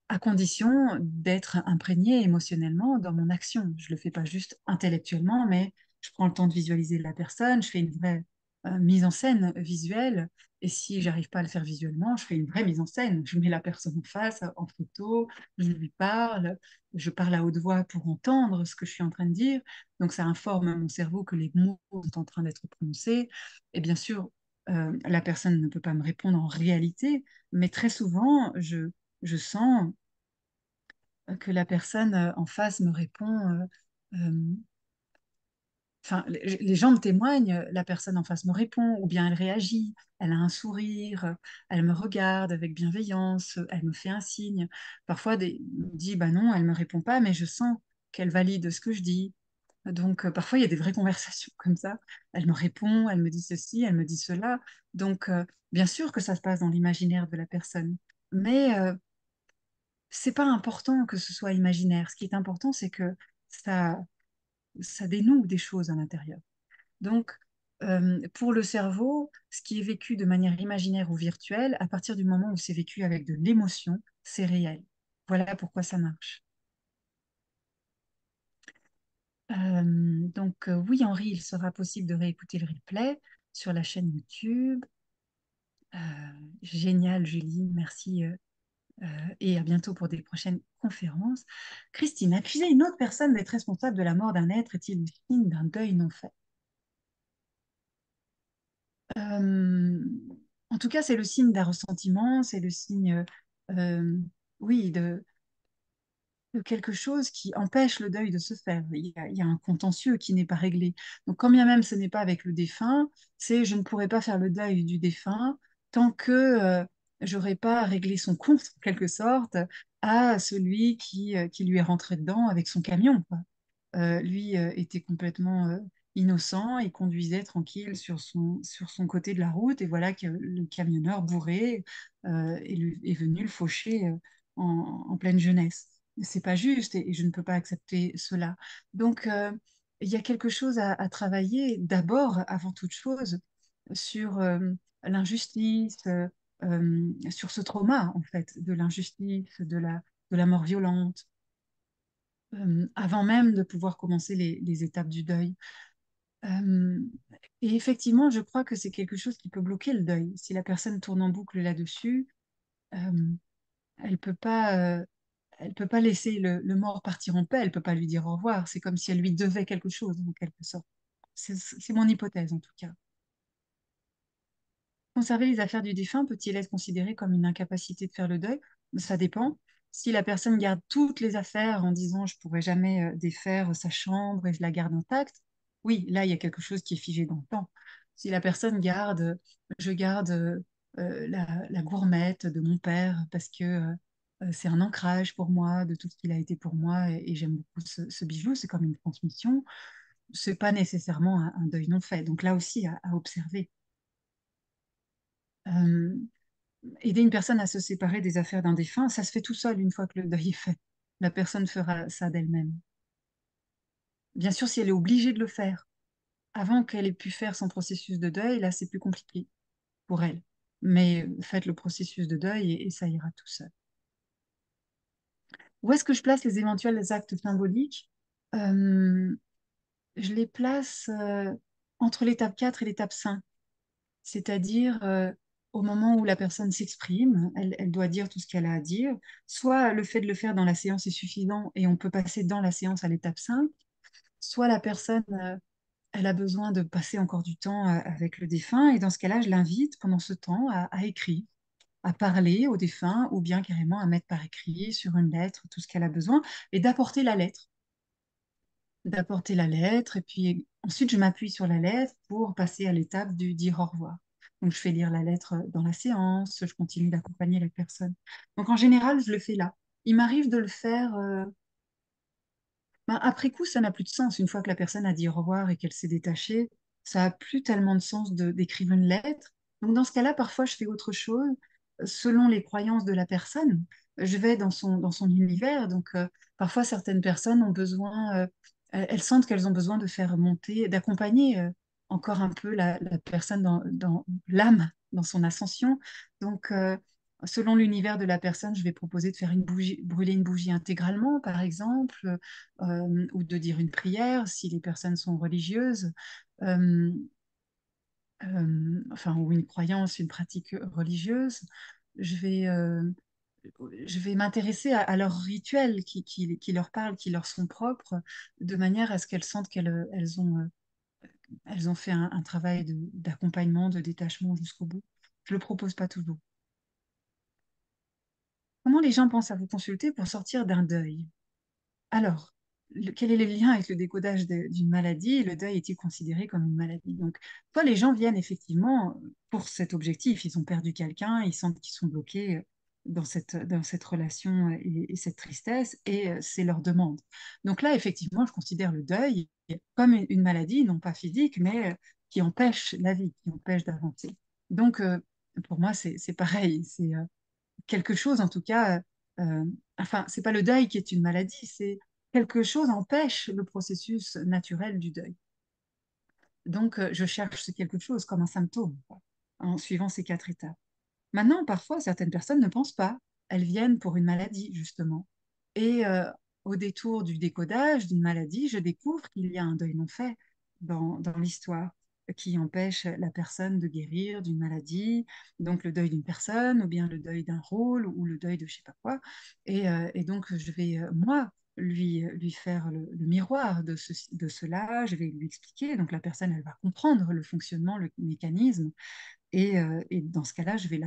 à condition d'être imprégné émotionnellement dans mon action. Je le fais pas juste intellectuellement, mais je prends le temps de visualiser la personne, je fais une vraie mise en scène visuelle. Et si j'arrive pas à le faire visuellement, je fais une vraie mise en scène. Je mets la personne en face, en photo, je lui parle, je parle à haute voix pour entendre ce que je suis en train de dire. Donc ça informe mon cerveau que les mots sont en train d'être prononcés. Et bien sûr, la personne ne peut pas me répondre en réalité, mais très souvent, je sens que la personne en face me répond, euh, enfin, les gens me témoignent, la personne en face me répond, ou bien elle réagit, elle a un sourire, elle me regarde avec bienveillance, elle me fait un signe. Parfois, me dit, bah non, elle me répond pas, mais je sens qu'elle valide ce que je dis. Donc, parfois, il y a des vraies conversations comme ça. Elle me répond, elle me dit ceci, elle me dit cela. Donc, bien sûr que ça se passe dans l'imaginaire de la personne. Mais c'est pas important que ce soit imaginaire. Ce qui est important, c'est que ça, ça dénoue des choses à l'intérieur. Donc, Pour le cerveau, ce qui est vécu de manière imaginaire ou virtuelle, à partir du moment où c'est vécu avec de l'émotion, c'est réel. Voilà pourquoi ça marche. Oui, Henri, il sera possible de réécouter le replay sur la chaîne YouTube. Euh, Génial, Julie, merci. Et à bientôt pour des prochaines conférences. Christine, accuser une autre personne d'être responsable de la mort d'un être est-il le signe d'un deuil non fait? Euh, En tout cas, c'est le signe d'un ressentiment, c'est le signe, euh, oui, de quelque chose qui empêche le deuil de se faire. Il y a un contentieux qui n'est pas réglé. Donc, quand bien même ce n'est pas avec le défunt, c'est je ne pourrai pas faire le deuil du défunt tant que j'aurai pas réglé son compte, en quelque sorte, à celui qui lui est rentré dedans avec son camion, quoi. Lui était complètement innocent et conduisait tranquille sur son côté de la route. Et voilà que le camionneur bourré est venu le faucher en pleine jeunesse. C'est pas juste et je ne peux pas accepter cela. Donc, il y a quelque chose à travailler d'abord, avant toute chose, sur l'injustice, sur ce trauma, en fait, de l'injustice, de la mort violente, avant même de pouvoir commencer les étapes du deuil. Euh, et effectivement, je crois que c'est quelque chose qui peut bloquer le deuil. Si la personne tourne en boucle là-dessus, euh, elle peut pas, elle peut pas laisser le mort partir en paix, elle peut pas lui dire au revoir. C'est comme si elle lui devait quelque chose, en quelque sorte. C'est mon hypothèse, en tout cas. Conserver les affaires du défunt peut-il être considéré comme une incapacité de faire le deuil? Ça dépend. Si la personne garde toutes les affaires en disant je ne pourrai jamais défaire sa chambre et je la garde intacte, oui, là, il y a quelque chose qui est figé dans le temps. Si la personne garde, je garde la gourmette de mon père parce que c'est un ancrage pour moi de tout ce qu'il a été pour moi et j'aime beaucoup ce bijou, c'est comme une transmission, c'est pas nécessairement un deuil non fait. Donc là aussi, à observer. Euh, Aider une personne à se séparer des affaires d'un défunt, ça se fait tout seul une fois que le deuil est fait. La personne fera ça d'elle-même. Bien sûr, si elle est obligée de le faire avant qu'elle ait pu faire son processus de deuil, là, c'est plus compliqué pour elle. Mais faites le processus de deuil et ça ira tout seul. Où est-ce que je place les éventuels actes symboliques? Euh, je les place entre l'étape 4 et l'étape 5. C'est-à-dire au moment où la personne s'exprime, elle doit dire tout ce qu'elle a à dire. Soit le fait de le faire dans la séance est suffisant et on peut passer dans la séance à l'étape 5, soit la personne, elle a besoin de passer encore du temps avec le défunt, et dans ce cas-là, je l'invite pendant ce temps à écrire, à parler au défunt, ou bien carrément à mettre par écrit sur une lettre tout ce qu'elle a besoin, et d'apporter la lettre, et puis ensuite je m'appuie sur la lettre pour passer à l'étape du dire au revoir. Donc je fais lire la lettre dans la séance, je continue d'accompagner la personne. Donc en général, je le fais là. Il m'arrive de le faire ben, après coup, ça n'a plus de sens. Une fois que la personne a dit au revoir et qu'elle s'est détachée, ça n'a plus tellement de sens d'écrire une lettre. Donc dans ce cas-là, parfois, je fais autre chose selon les croyances de la personne. Je vais dans son univers. Donc parfois, certaines personnes ont besoin, elles sentent qu'elles ont besoin de faire monter, d'accompagner encore un peu la personne dans l'âme, dans son ascension. Donc selon l'univers de la personne, je vais proposer de faire une bougie, brûler une bougie intégralement, par exemple, ou de dire une prière si les personnes sont religieuses, euh, enfin, ou une croyance, une pratique religieuse. Je vais, euh, je vais m'intéresser à leurs rituels qui leur parlent, qui leur sont propres, de manière à ce qu'elles sentent elles ont fait un travail d'accompagnement, de détachement jusqu'au bout. Je ne le propose pas toujours. Comment les gens pensent à vous consulter pour sortir d'un deuil? Alors, quel est le lien avec le décodage d'une maladie? Le deuil est-il considéré comme une maladie? Donc, soit les gens viennent effectivement pour cet objectif, ils ont perdu quelqu'un, ils sentent qu'ils sont bloqués dans cette relation et cette tristesse, et c'est leur demande. Donc là, effectivement, je considère le deuil comme une maladie, non pas physique, mais qui empêche la vie, qui empêche d'avancer. Donc, pour moi, c'est pareil, c'est quelque chose, en tout cas, enfin, c'est pas le deuil qui est une maladie, c'est quelque chose empêche le processus naturel du deuil. Donc, je cherche quelque chose comme un symptôme, quoi, en suivant ces 4 étapes. Maintenant, parfois, certaines personnes ne pensent pas. Elles viennent pour une maladie, justement. Et au détour du décodage d'une maladie, je découvre qu'il y a un deuil non fait dans l'histoire qui empêche la personne de guérir d'une maladie, donc le deuil d'une personne, ou bien le deuil d'un rôle, ou le deuil de je sais pas quoi. Et donc, je vais, moi, lui faire le miroir de cela, je vais lui expliquer. Donc, la personne, elle va comprendre le fonctionnement, le mécanisme. Et dans ce cas-là, je vais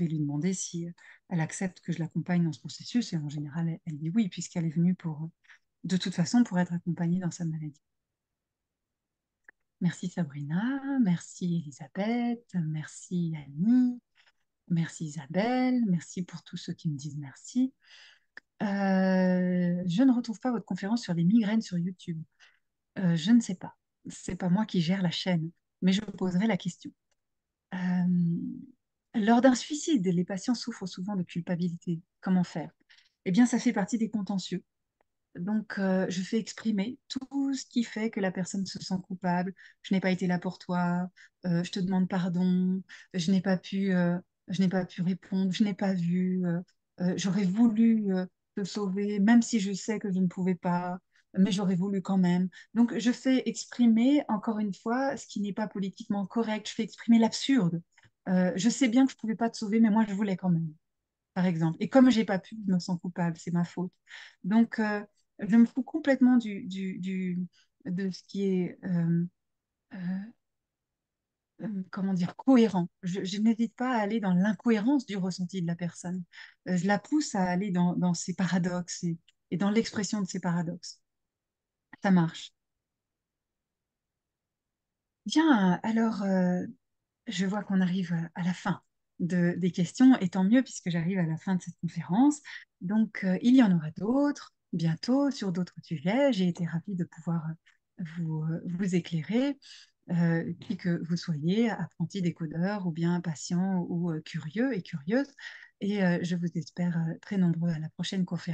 lui demander si elle accepte que je l'accompagne dans ce processus. Et en général, elle dit oui, puisqu'elle est venue de toute façon pour être accompagnée dans sa maladie. Merci Sabrina, merci Elisabeth, merci Annie, merci Isabelle, merci pour tous ceux qui me disent merci. Je ne retrouve pas votre conférence sur les migraines sur YouTube. Je ne sais pas. C'est pas moi qui gère la chaîne, mais je poserai la question. Euh, Lors d'un suicide, les patients souffrent souvent de culpabilité. Comment faire? Eh bien, ça fait partie des contentieux. Donc, je fais exprimer tout ce qui fait que la personne se sent coupable. Je n'ai pas été là pour toi, je te demande pardon, je n'ai pas pu, je n'ai pas pu répondre, je n'ai pas vu, j'aurais voulu te sauver, même si je sais que je ne pouvais pas, mais j'aurais voulu quand même. Donc, je fais exprimer, encore une fois, ce qui n'est pas politiquement correct. Je fais exprimer l'absurde. Je sais bien que je ne pouvais pas te sauver, mais moi, je voulais quand même, par exemple. Et comme j'ai pas pu, je me sens coupable, c'est ma faute. Donc, je me fous complètement de ce qui est, euh, comment dire, cohérent. Je n'hésite pas à aller dans l'incohérence du ressenti de la personne. Je la pousse à aller dans ses paradoxes et dans l'expression de ces paradoxes. Ça marche. Bien, alors, je vois qu'on arrive à la fin des questions, et tant mieux puisque j'arrive à la fin de cette conférence. Donc, il y en aura d'autres bientôt sur d'autres sujets. J'ai été ravie de pouvoir vous éclairer, qui que vous soyez, apprenti décodeur ou bien patient ou curieux et curieuse. Et je vous espère très nombreux à la prochaine conférence.